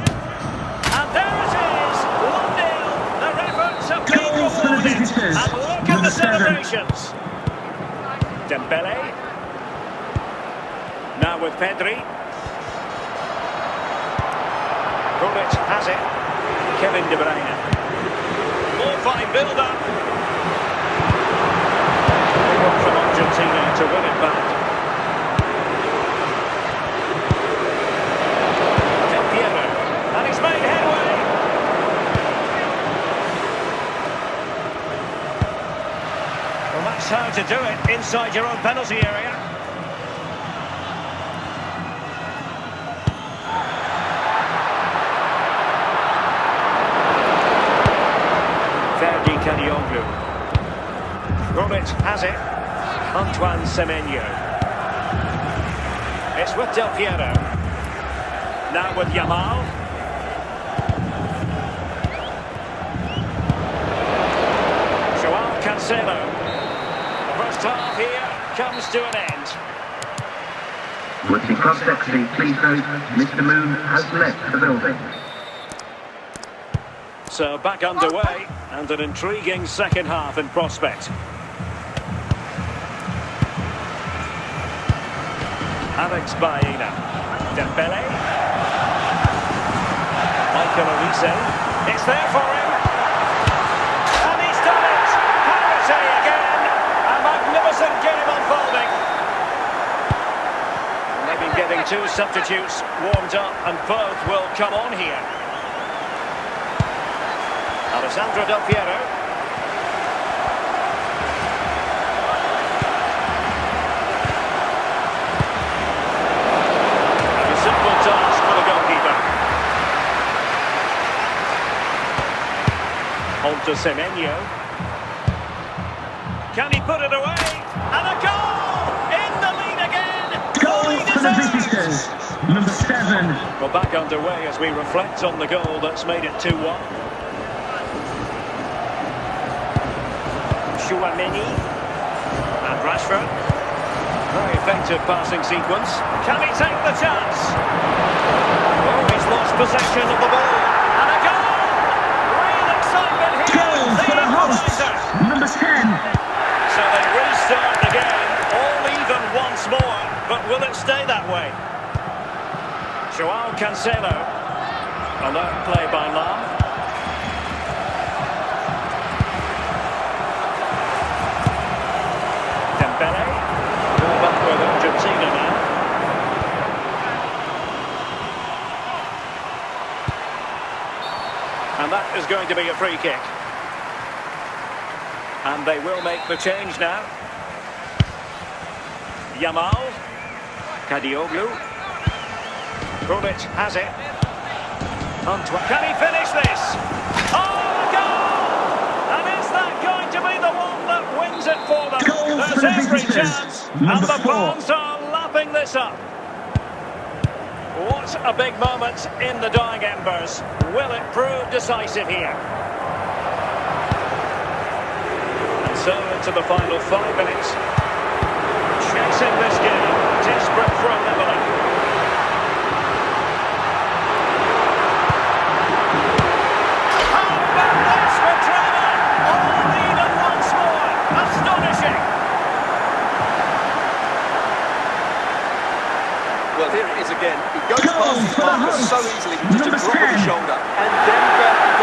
And there it is! 1-0. Their efforts have been rewarded. And look at the celebrations. Dembele. Now with Pedri. Roglic has it. Kevin De Bruyne. More fine build-up. From Argentina to win it back. Made headway. Well, that's how to do it inside your own penalty area. Rkreddy. Roglic has it. Antoine Semenyo. It's with Del Piero. Now with Yamal. Cancelo. First half here comes to an end. Would the cross-secretary please note Mr. Moon has left the building. So back underway and an intriguing second half in prospect. Alex Baena. Dembele. Michael Olise. It's there for him. Game unfolding. Maybe getting two substitutes warmed up and both will come on here. Alessandro Del Piero. A simple task for the goalkeeper. On to Semenyo. Can he put it away? And a goal! In the lead again! Goal for the visitors, number 7. Well, back underway as we reflect on the goal that's made it 2-1. Chouameni. And Rashford. Very effective passing sequence. Can he take the chance? Oh, he's lost possession of the ball. And a goal! Real excitement here! Goal for the hosts, number 10. So they restart the game, all even once more, but will it stay that way? Joao Cancelo, alert play by Lam. Dembele, ball back with Argentina now. And that is going to be a free kick. And they will make the change now. Yamal. Kadioglu. Roglic has it. Antoine. Can he finish this? Oh, goal! And is that going to be the one that wins it for them? Goal There's for the every visitors, chance. number And the 4. fans are lapping this up. What a big moment in the dying embers. Will it prove decisive here? So into the final 5 minutes. Chasing this game, desperate for a leveller. How about this for drama? All even once more. Astonishing. Well, here it is again. He goes past his marker so easily, just a Number drop of the 10. shoulder. And Denver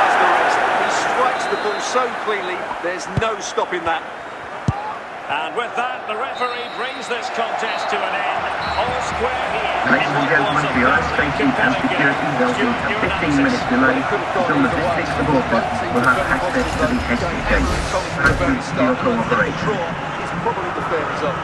the ball so cleanly, there's no stopping that. And with that, the referee brings this contest to an end. All square here. Ladies and gentlemen, for your own safety and security, there will be a 15-minute delay until the district supporters will have access to the exit gate. Thank you for your cooperation. It's probably the fair result.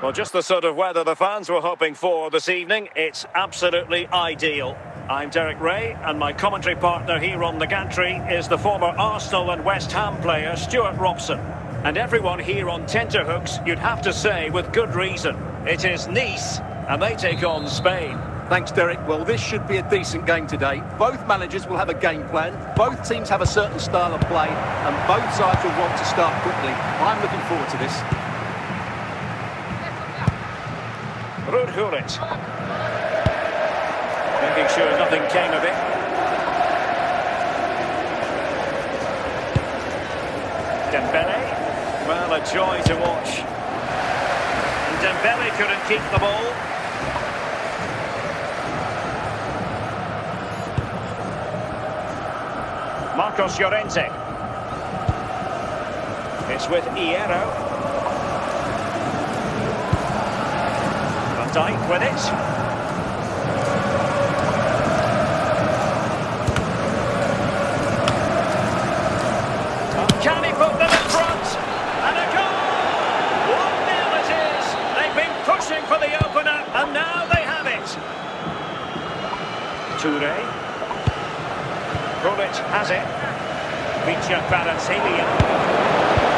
Well, just the sort of weather the fans were hoping for this evening. It's absolutely ideal. I'm Derek Ray, and my commentary partner here on the gantry is the former Arsenal and West Ham player Stuart Robson. And everyone here on tenterhooks, you'd have to say with good reason. It is Nice, and they take on Spain. Thanks, Derek. Well, this should be a decent game today. Both managers will have a game plan. Both teams have a certain style of play, and both sides will want to start quickly. I'm looking forward to this. Rkreddy. Making sure nothing came of it. Dembele. Well, a joy to watch. And Dembele couldn't keep the ball. Marcos Llorente. It's with Hierro. Dyke with it. Can he put them in front? And a goal! 1-0 it is. They've been pushing for the opener, and now they have it. Toure. Bullet has it. Vicha Kvaratskhelia.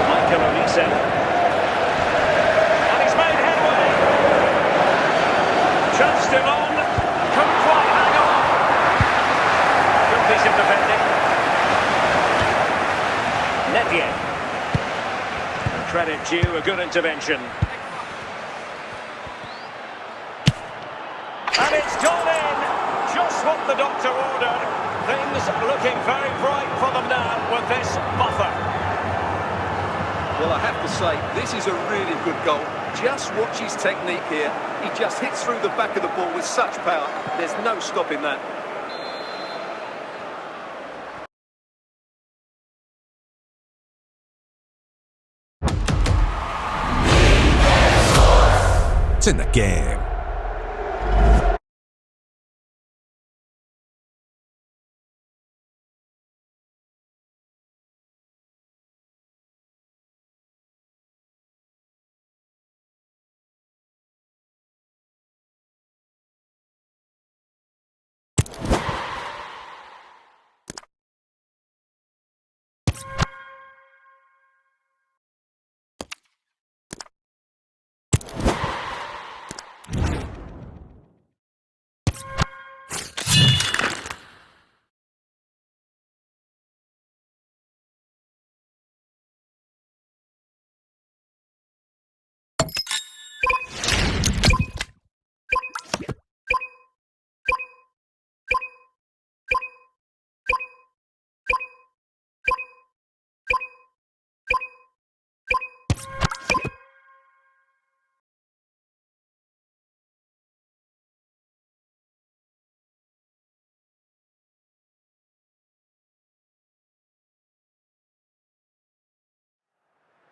Michael Olise. Chance still on, couldn't quite hang on. Good piece of defending. Nedier. Credit due, a good intervention. And it's gone in, just what the doctor ordered. Things looking very bright for them now with this buffer. Well, I have to say, this is a really good goal. Just watch his technique here. He just hits through the back of the ball with such power. There's no stopping that. It's in the game.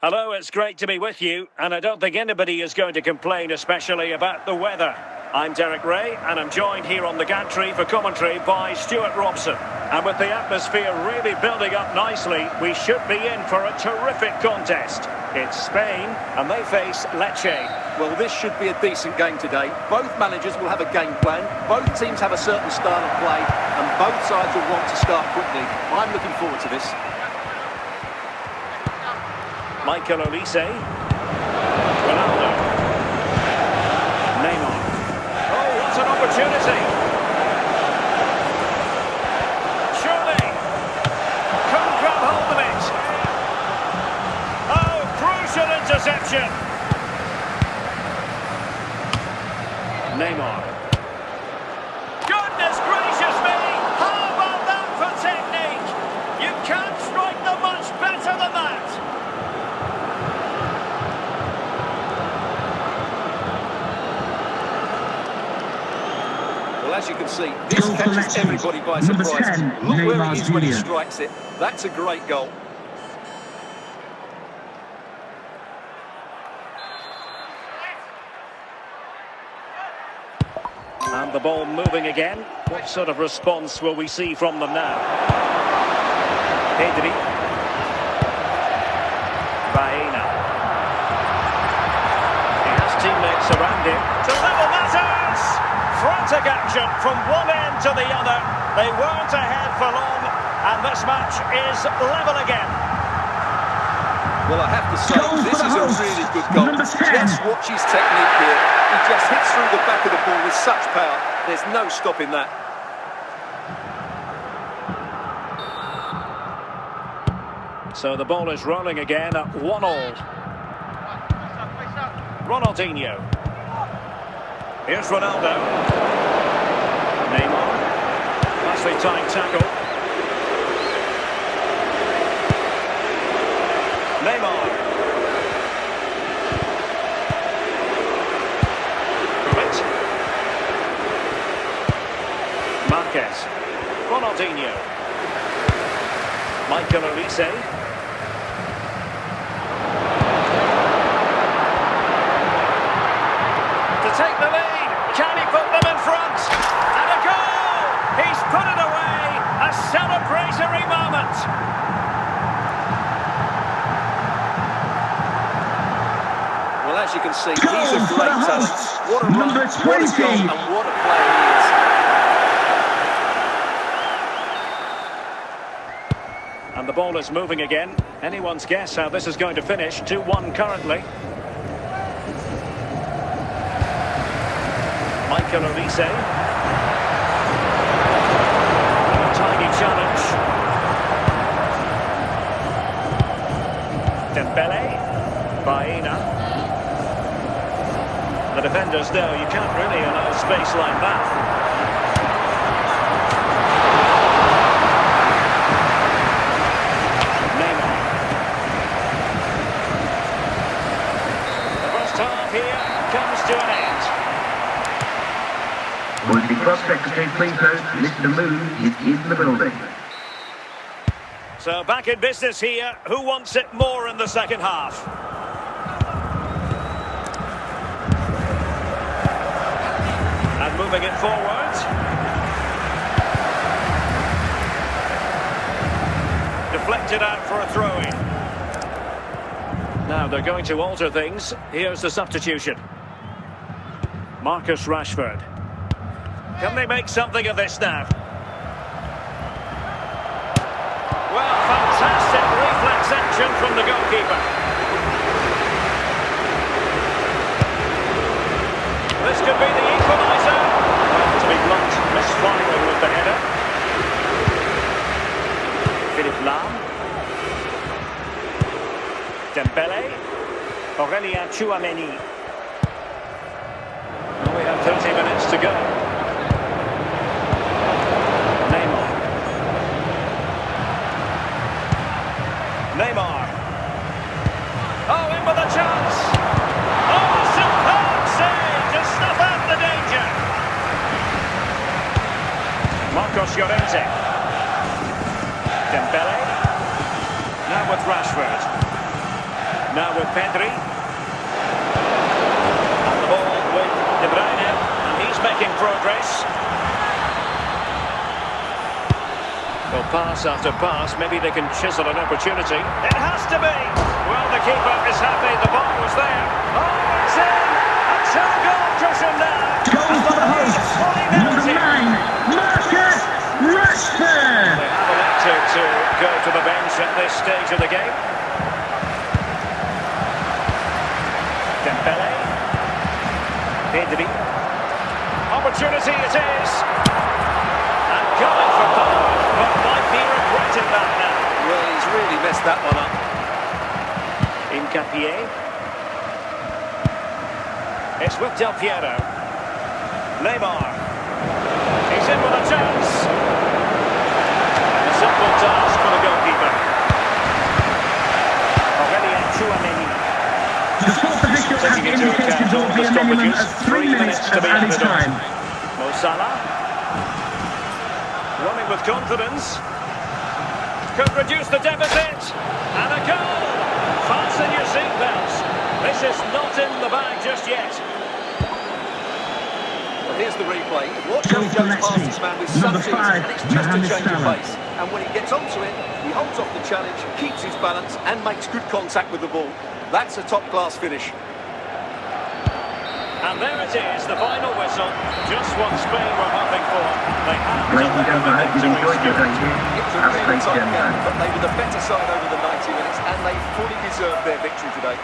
Hello, it's great to be with you, and I don't think anybody is going to complain, especially about the weather. I'm Derek Ray, and I'm joined here on the gantry for commentary by Stuart Robson. And with the atmosphere really building up nicely, we should be in for a terrific contest. It's Spain, and they face Lecce. Well, this should be a decent game today. Both managers will have a game plan, both teams have a certain style of play, and both sides will want to start quickly. I'm looking forward to this. Michael Olise. Ronaldo. Neymar. Oh, what an opportunity! Surely. Couldn't grab hold of it. Oh, crucial interception. Neymar. Goodness gracious me! How about that for technique? You can't strike them much better than that. Well, as you can see, this catches everybody by surprise. Look where he is when he strikes it. That's a great goal. And the ball moving again. What sort of response will we see from them now? Rkreddy. Baena. He has teammates around him to level matters! Frantic action from one end to the other. They weren't ahead for long, and this match is level again. Well, I have to say, this is a really good goal. Just watch his technique here. He just hits through the back of the ball with such power. There's no stopping that. So the ball is rolling again at 1-1. Ronaldinho. Here's Ronaldo. Neymar. Nicely timed tackle. Neymar. Marquez. Ronaldinho. Michael Olise. To take the lead. Can he put them in front? And a goal! He's put it away. A celebratory moment. Well, as you can see, he's a great talent. What a run, what a goal, and what a player he is. And the ball is moving again. Anyone's guess how this is going to finish. 2-1 currently. Michael Olise. A tiny challenge. Dembele. Baena. The defenders know you can't really allow space like that. Comes to an end. Would the club secretary please note Mr. Moon is in the building. So back in business here. Who wants it more in the second half? And moving it forward. Deflected out for a throw-in. Now they're going to alter things. Here's the substitution. Marcus Rashford. Can they make something of this now? Well, fantastic reflex action from the goalkeeper. This could be the equaliser. Well, to be blunt, misfiring with the header. Philippe Lam. Dembele. Aurélien Tchouameni. We have 30 minutes to go. Neymar. Neymar. Oh, in with a chance. Oh, superb save to snuff out the danger. Marcos Llorente. Dembele. Now with Rashford. Now with Pedri. And the ball with De Bruyne. And he's making progress. Well, pass after pass. Maybe they can chisel an opportunity. It has to be. Well, the keeper is happy. The ball was there. Oh, it's in. A two-goal cushion now. Goal for the hosts. Number 9, Marcus Rashford. They have elected to go to the bench at this stage of the game. Dembele. Pedri. Opportunity it is. And going for power, but might be regretting that now. Well, he's really messed that one up. Incapié. It's with Del Piero. Neymar. He's in with a chance. And a simple task for the goalkeeper. Already at Chouameni. The fourth official has Taking into indicated account there all will be the a minimum stoppages, of 3 minutes to of be added added on. time. Mo Salah. Running with confidence. Could reduce the deficit. And a goal. Fasten your seatbelts. This is not in the bag just yet. Well, here's the replay. Watch how Goal he for goes past Leicester. his man with Number some ease, 5, and it's just a Mohamed change of Salah. pace. And when he gets onto it, he holds off the challenge, keeps his balance, and makes good contact with the ball. That's a top-class finish. And there it is, the final whistle. Just what Spain were hoping for. They have Ladies and gentlemen, I hope you enjoyed your day here. It was a Have a really great tight journey game, home. but they were the better side over the 90 minutes, and they fully deserved their victory today.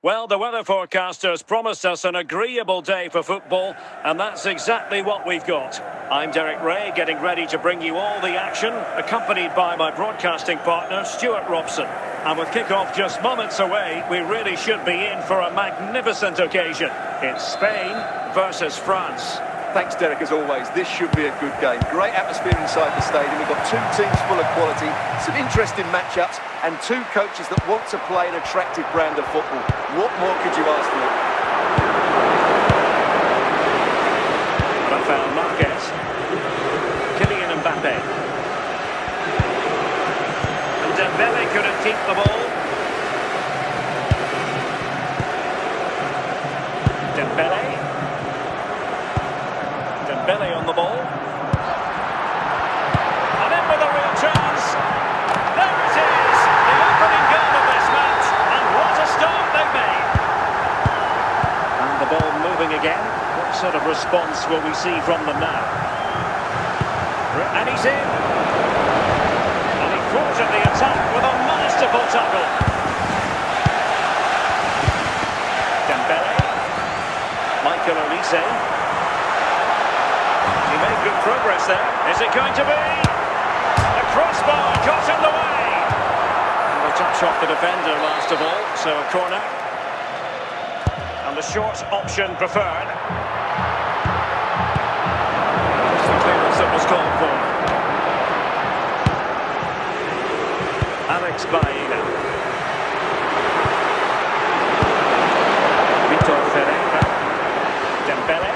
Well, the weather forecasters promised us an agreeable day for football, and that's exactly what we've got. I'm Derek Ray, getting ready to bring you all the action, accompanied by my broadcasting partner, Stuart Robson. And with kick-off just moments away, we really should be in for a magnificent occasion. It's Spain versus France. Thanks, Derek, as always. This should be a good game. Great atmosphere inside the stadium. We've got two teams full of quality, some interesting matchups, and two coaches that want to play an attractive brand of football. What more could you ask for? Rafael Marquez. Kylian Mbappe. And Dembele couldn't keep the ball. Dembele on the ball. And in with a real chance. There it is. The opening goal of this match. And what a start they've made. And the ball moving again. What sort of response will we see from them now? And he's in. And he thwarted the attack with a masterful tackle. Dembele. Michael Olise. He made good progress there. Is it going to be? The crossbar got in the way. And the touch off the defender last of all, so a corner. And the short option preferred. Just the clearance that was called for. Alex Baena. Vitor Ferreira. Dembele.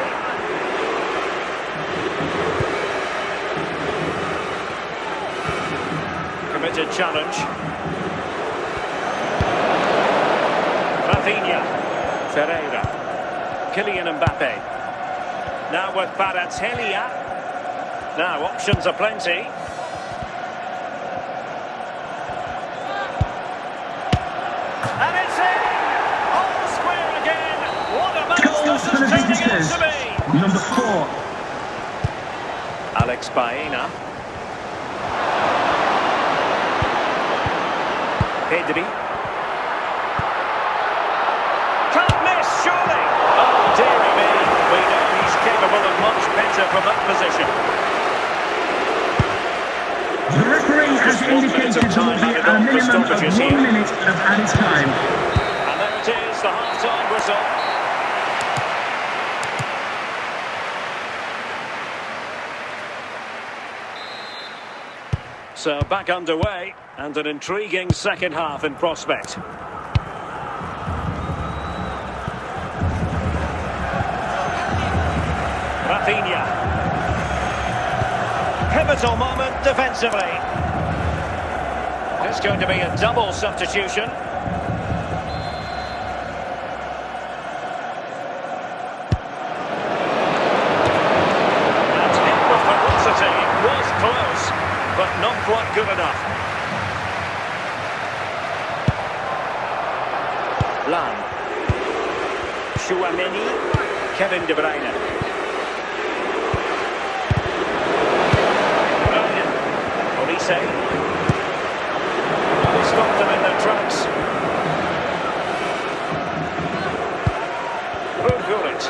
Committed challenge. Rafinha. Ferreira. Kylian Mbappe. Now with Kvaratskhelia. Now options are plenty. And it's in! All square again! What a match this is turning out to be! Number 4. Alex Baena. Pedri. Can't miss, surely! Oh, dearie me. We know he's capable of much better from that position. The referee has indicated there will be a minimum of 1 minute of added time. And there it is, the half-time whistle. So back underway, and an intriguing second half in prospect. Rafinha. Pivotal moment defensively. It's going to be a double substitution. And hit with ferocity. It was close, but not quite good enough. Lam. Chouameni. Kevin De Bruyne. Olise. They stopped them in their tracks. It.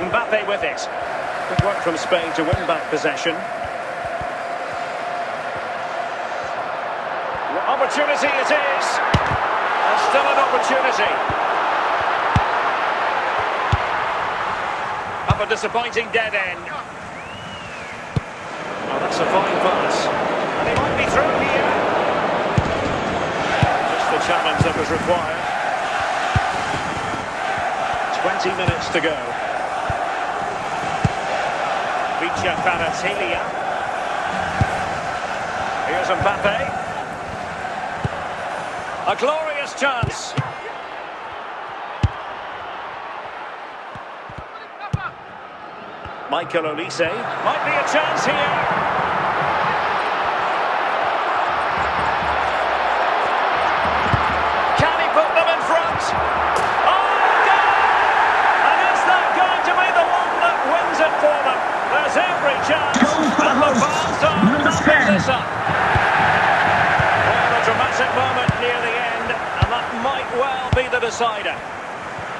Mbappe with it. Good work from Spain to win back possession. Opportunity it is. And still an opportunity. Up a disappointing dead end. Oh, that's a fine pass. And he might be through here. Just the challenge that was required. 20 minutes to go. Kvaratskhelia. Here's Mbappe. A glorious chance. Michael Olise. Might be a chance here. Can he put them in front? Oh, goal! And is that going to be the one that wins it for them? There's every chance. And the fans are knocking this up. Well, a dramatic moment near the end, and that might well be the decider.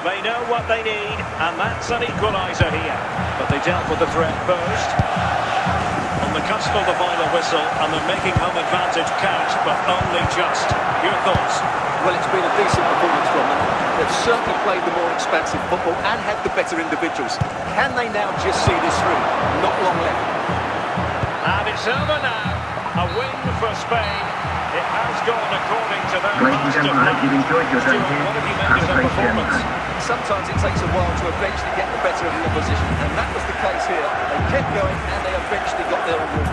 They know what they need, and that's an equaliser here. But they dealt with the threat first. On the cusp of the final whistle, and they're making home advantage count, but only just. Your thoughts? Well, it's been a decent performance from them. They've certainly played the more expansive football and had the better individuals. Can they now just see this through? Not long left. And it's over now. A win for Spain. It has gone according to their Ladies and gentlemen, I hope you've enjoyed your time here. What have you made Have of a their great performance? journey. Sometimes it takes a while to eventually get the better of the opposition, and that was the case here. They kept going, and they eventually got their reward.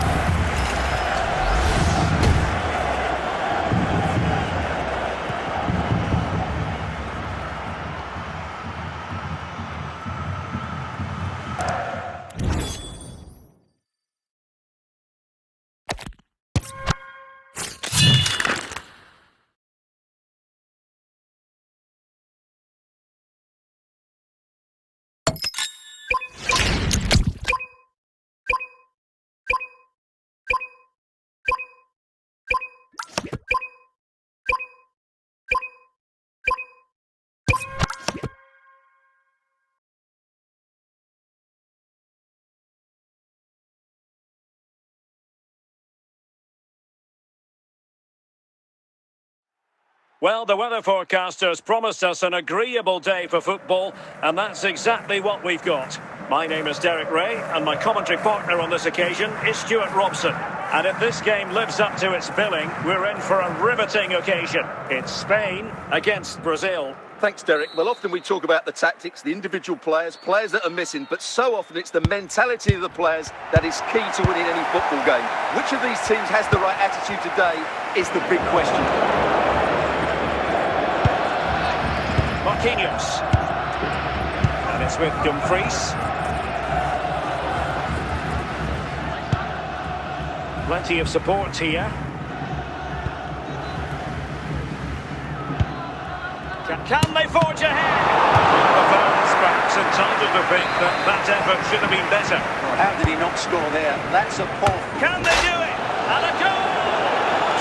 Well, the weather forecasters promised us an agreeable day for football, and that's exactly what we've got. My name is Derek Ray, and my commentary partner on this occasion is Stuart Robson. And if this game lives up to its billing, we're in for a riveting occasion. It's Spain against Brazil. Thanks, Derek. Well, often we talk about the tactics, the individual players that are missing, but so often it's the mentality of the players that is key to winning any football game. Which of these teams has the right attitude today is the big question. Marquinhos. And it's with Dumfries. Plenty of support here. Can they forge ahead? The fans perhaps entitled to think that that effort should have been better. Well, how did he not score there? That's a poor... Can they do it? And a goal!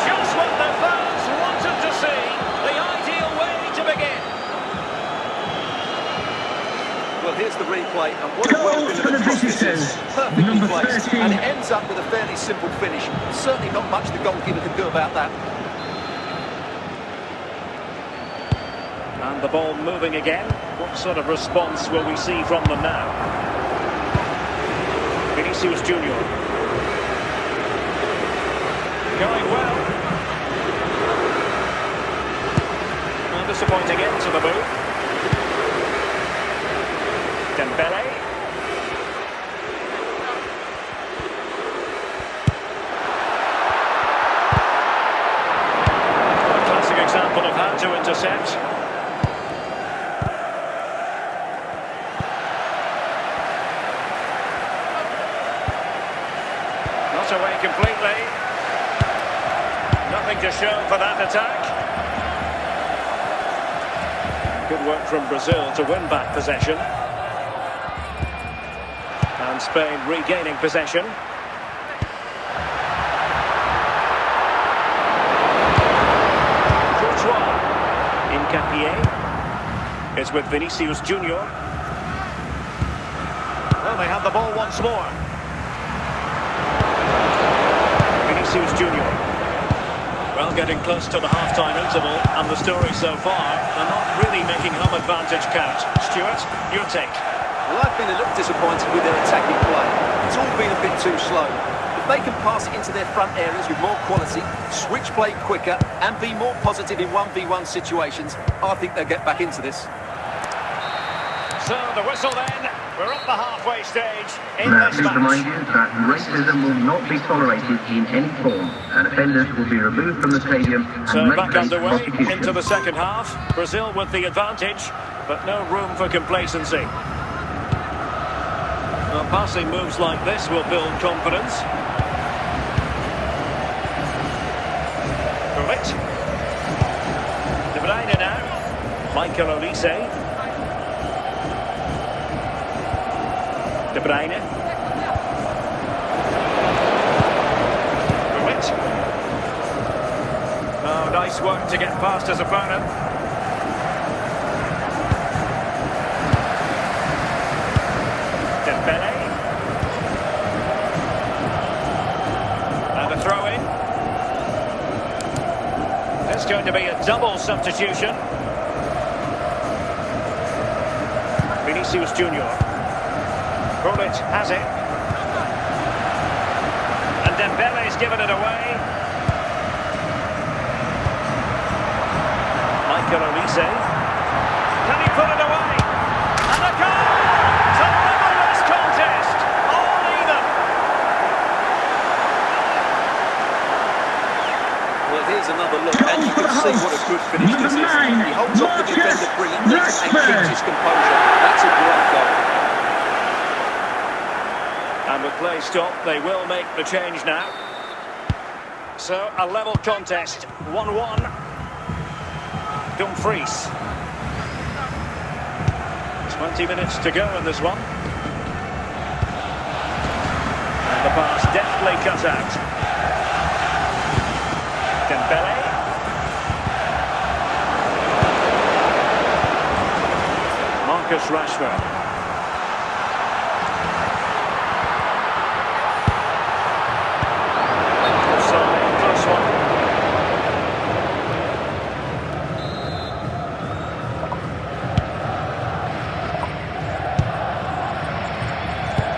Just what the fans wanted to see. The ideal way to begin. Well, here's the replay, and what a welcome to the cross this is. Perfectly placed, and it ends up with a fairly simple finish. Certainly not much the goalkeeper can do about that. And the ball moving again. What sort of response will we see from them now? Vinicius Junior. Going well. And disappointing end to the move. Dembele. A classic example of how to intercept. Not away completely. Nothing to show for that attack. Good work from Brazil to win back possession. And Spain regaining possession. Courtois. Incapié. It's with Vinicius Junior. Well, they have the ball once more. Vinicius Junior. Well, getting close to the half-time interval, and the story so far, they're not really making home advantage count. Stuart, your take? Well, I've been a little disappointed with their attacking play. It's all been a bit too slow. If they can pass it into their front areas with more quality, switch play quicker, and be more positive in 1v1 situations, I think they'll get back into this. So, the whistle then. We're at the halfway stage in Let this me match. remind you that racism will not be tolerated in any form, and offenders will be removed from the stadium and So may back face underway prosecution. into the second half. Brazil with the advantage, but no room for complacency. Well, passing moves like this will build confidence. It. De Bruyne now. Michael Olise. De Bruyne. It. Oh, nice work to get past his opponent. Dembele. And a throw-in. It's going to be a double substitution. Vinicius Junior. Bullet has it. And Dembele's given it away. Michael Olise. Can he put it away? And a goal to level this contest. All even. Well, here's another look, and you can see what a good finish this is. He holds off the defender brilliantly and keeps his composure. That's a great goal. And with play stopped, they will make the change now. So, a level contest, 1-1. Dumfries. 20 minutes to go in this one. And the pass deftly cut out. Dembele. Marcus Rashford. Close one.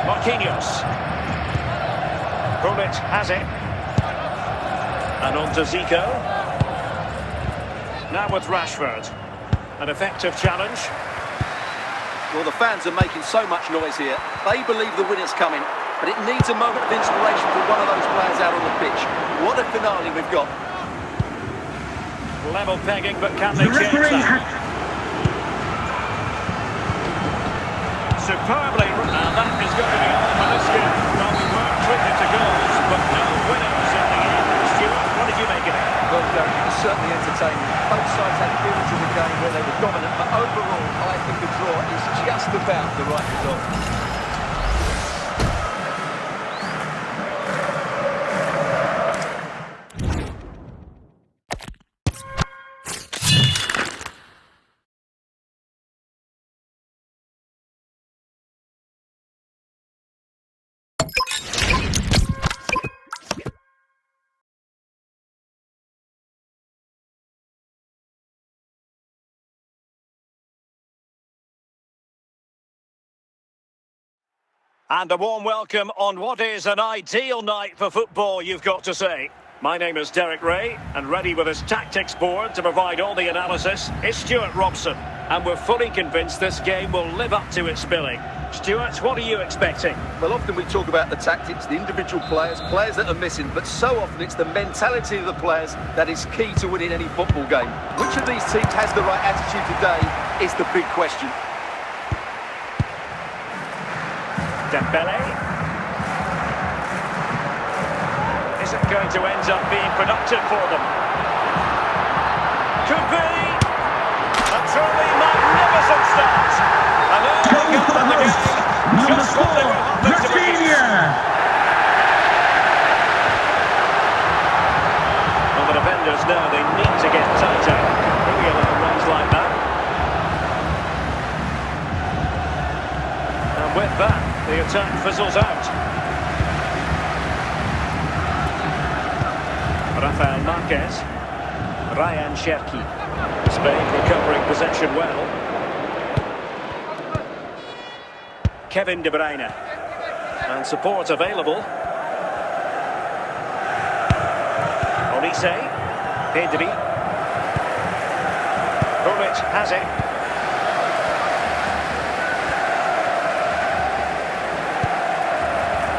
Marquinhos. Bullet has it. And on to Zico. Now with Rashford. An effective challenge. Well, the fans are making so much noise here. They believe the winner's coming, but it needs a moment of inspiration for one of those players out on the pitch. What a finale we've got. Level pegging, but can they change that? Superbly, and that is going to be all for this game. Well, we were treated to goals, but no winners in the end. Stuart, what did you make of it? Well, Derek, it was certainly entertaining. Both sides had periods of the game where they were dominant, but overall, I think the draw is just about the right result. And a warm welcome on what is an ideal night for football, you've got to say. My name is Derek Ray, and ready with his tactics board to provide all the analysis is Stuart Robson. And we're fully convinced this game will live up to its billing. Stuart, what are you expecting? Well, often we talk about the tactics, the individual players that are missing, but so often it's the mentality of the players that is key to winning any football game. Which of these teams has the right attitude today is the big question. Dembele. Is it going to end up being productive for them? Could be. A truly magnificent start. And early goal in the game. Just what they were hoping to produce. Well, the defenders know they need to get tighter. Really allow runs like that. And with that, the attack fizzles out. Rafael Marquez. Ryan Cherki. Spain recovering possession well. Kevin De Bruyne. And support available. Olise. Pedri. Hulic has it.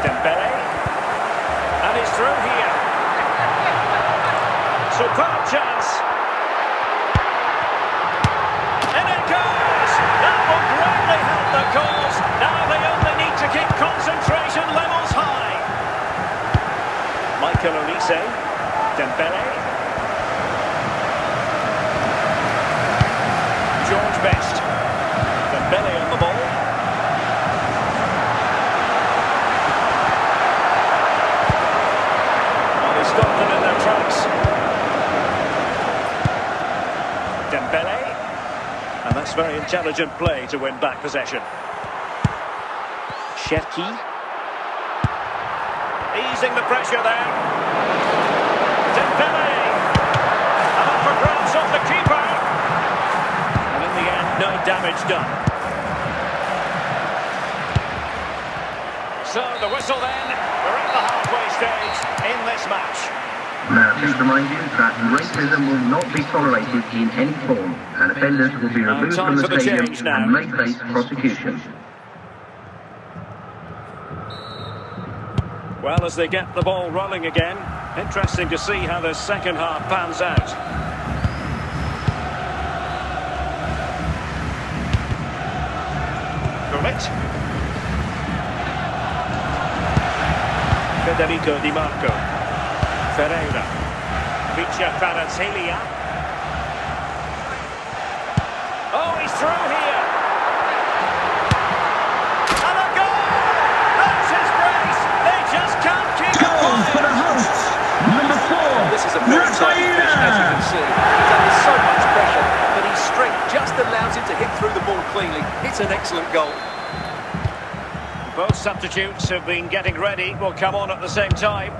Dembele, and he's through here. Superb chance. And it goes. That will greatly help the cause. Now they only need to keep concentration levels high. Michael Olise, Dembele. George Best. Dembele on the ball. Stopped them in their tracks. Dembele, and that's very intelligent play to win back possession. Cherki, easing the pressure there. Dembele, and up for grabs off the keeper. And in the end, no damage done. So the whistle then. We're at the halfway stage in this match. Now, please remind you that racism will not be tolerated in any form, and offenders will be removed from the stadium and may face prosecution. Well, as they get the ball rolling again, interesting to see how the second half pans out. Hulic. Federico Di Marco. Ferreira. Vicha Kvaratskhelia. Oh, he's through here. And a goal! That's his brace. They just can't keep it quiet. For the hosts, number 4. This is a very tight pitch, as you can see. He's under so much pressure, but his strength just allows him to hit through the ball cleanly. It's an excellent goal. Both substitutes have been getting ready. Will come on at the same time.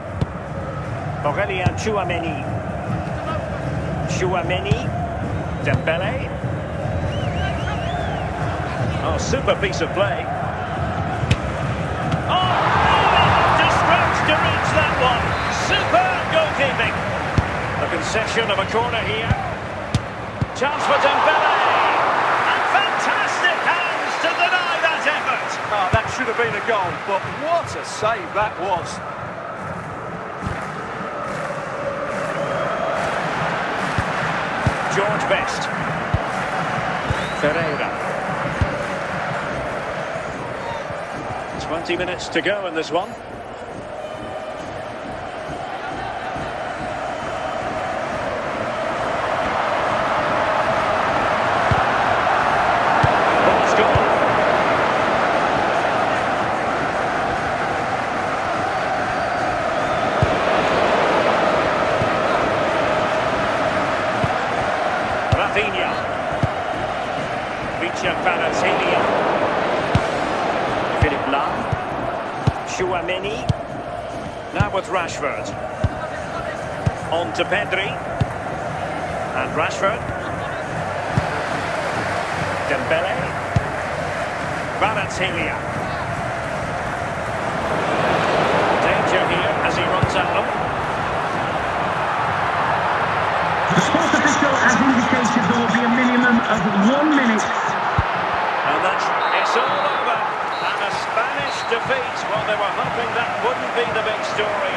Aurélien Tchouameni. Dembele. Oh, super piece of play. Oh, just stretched to reach that one. Superb goalkeeping. possession of a corner here. Chance for Dembele. And fantastic hands to deny that effort. Oh, that should have been a goal, but what a save that was. George Best. Ferreira. 20 minutes to go in this one. Ball's gone. Rafinha. Vicha Kvaratskhelia. Philippe Lahm. Chouameni. Now with Rashford. On to Pedri. And Rashford. Dembele. Kvaratskhelia. Danger here as he runs at them. The sports official has indicated there will be a minimum of 1 minute. And it's all over. And a Spanish defeat. Well, they were hoping that wouldn't be the big story.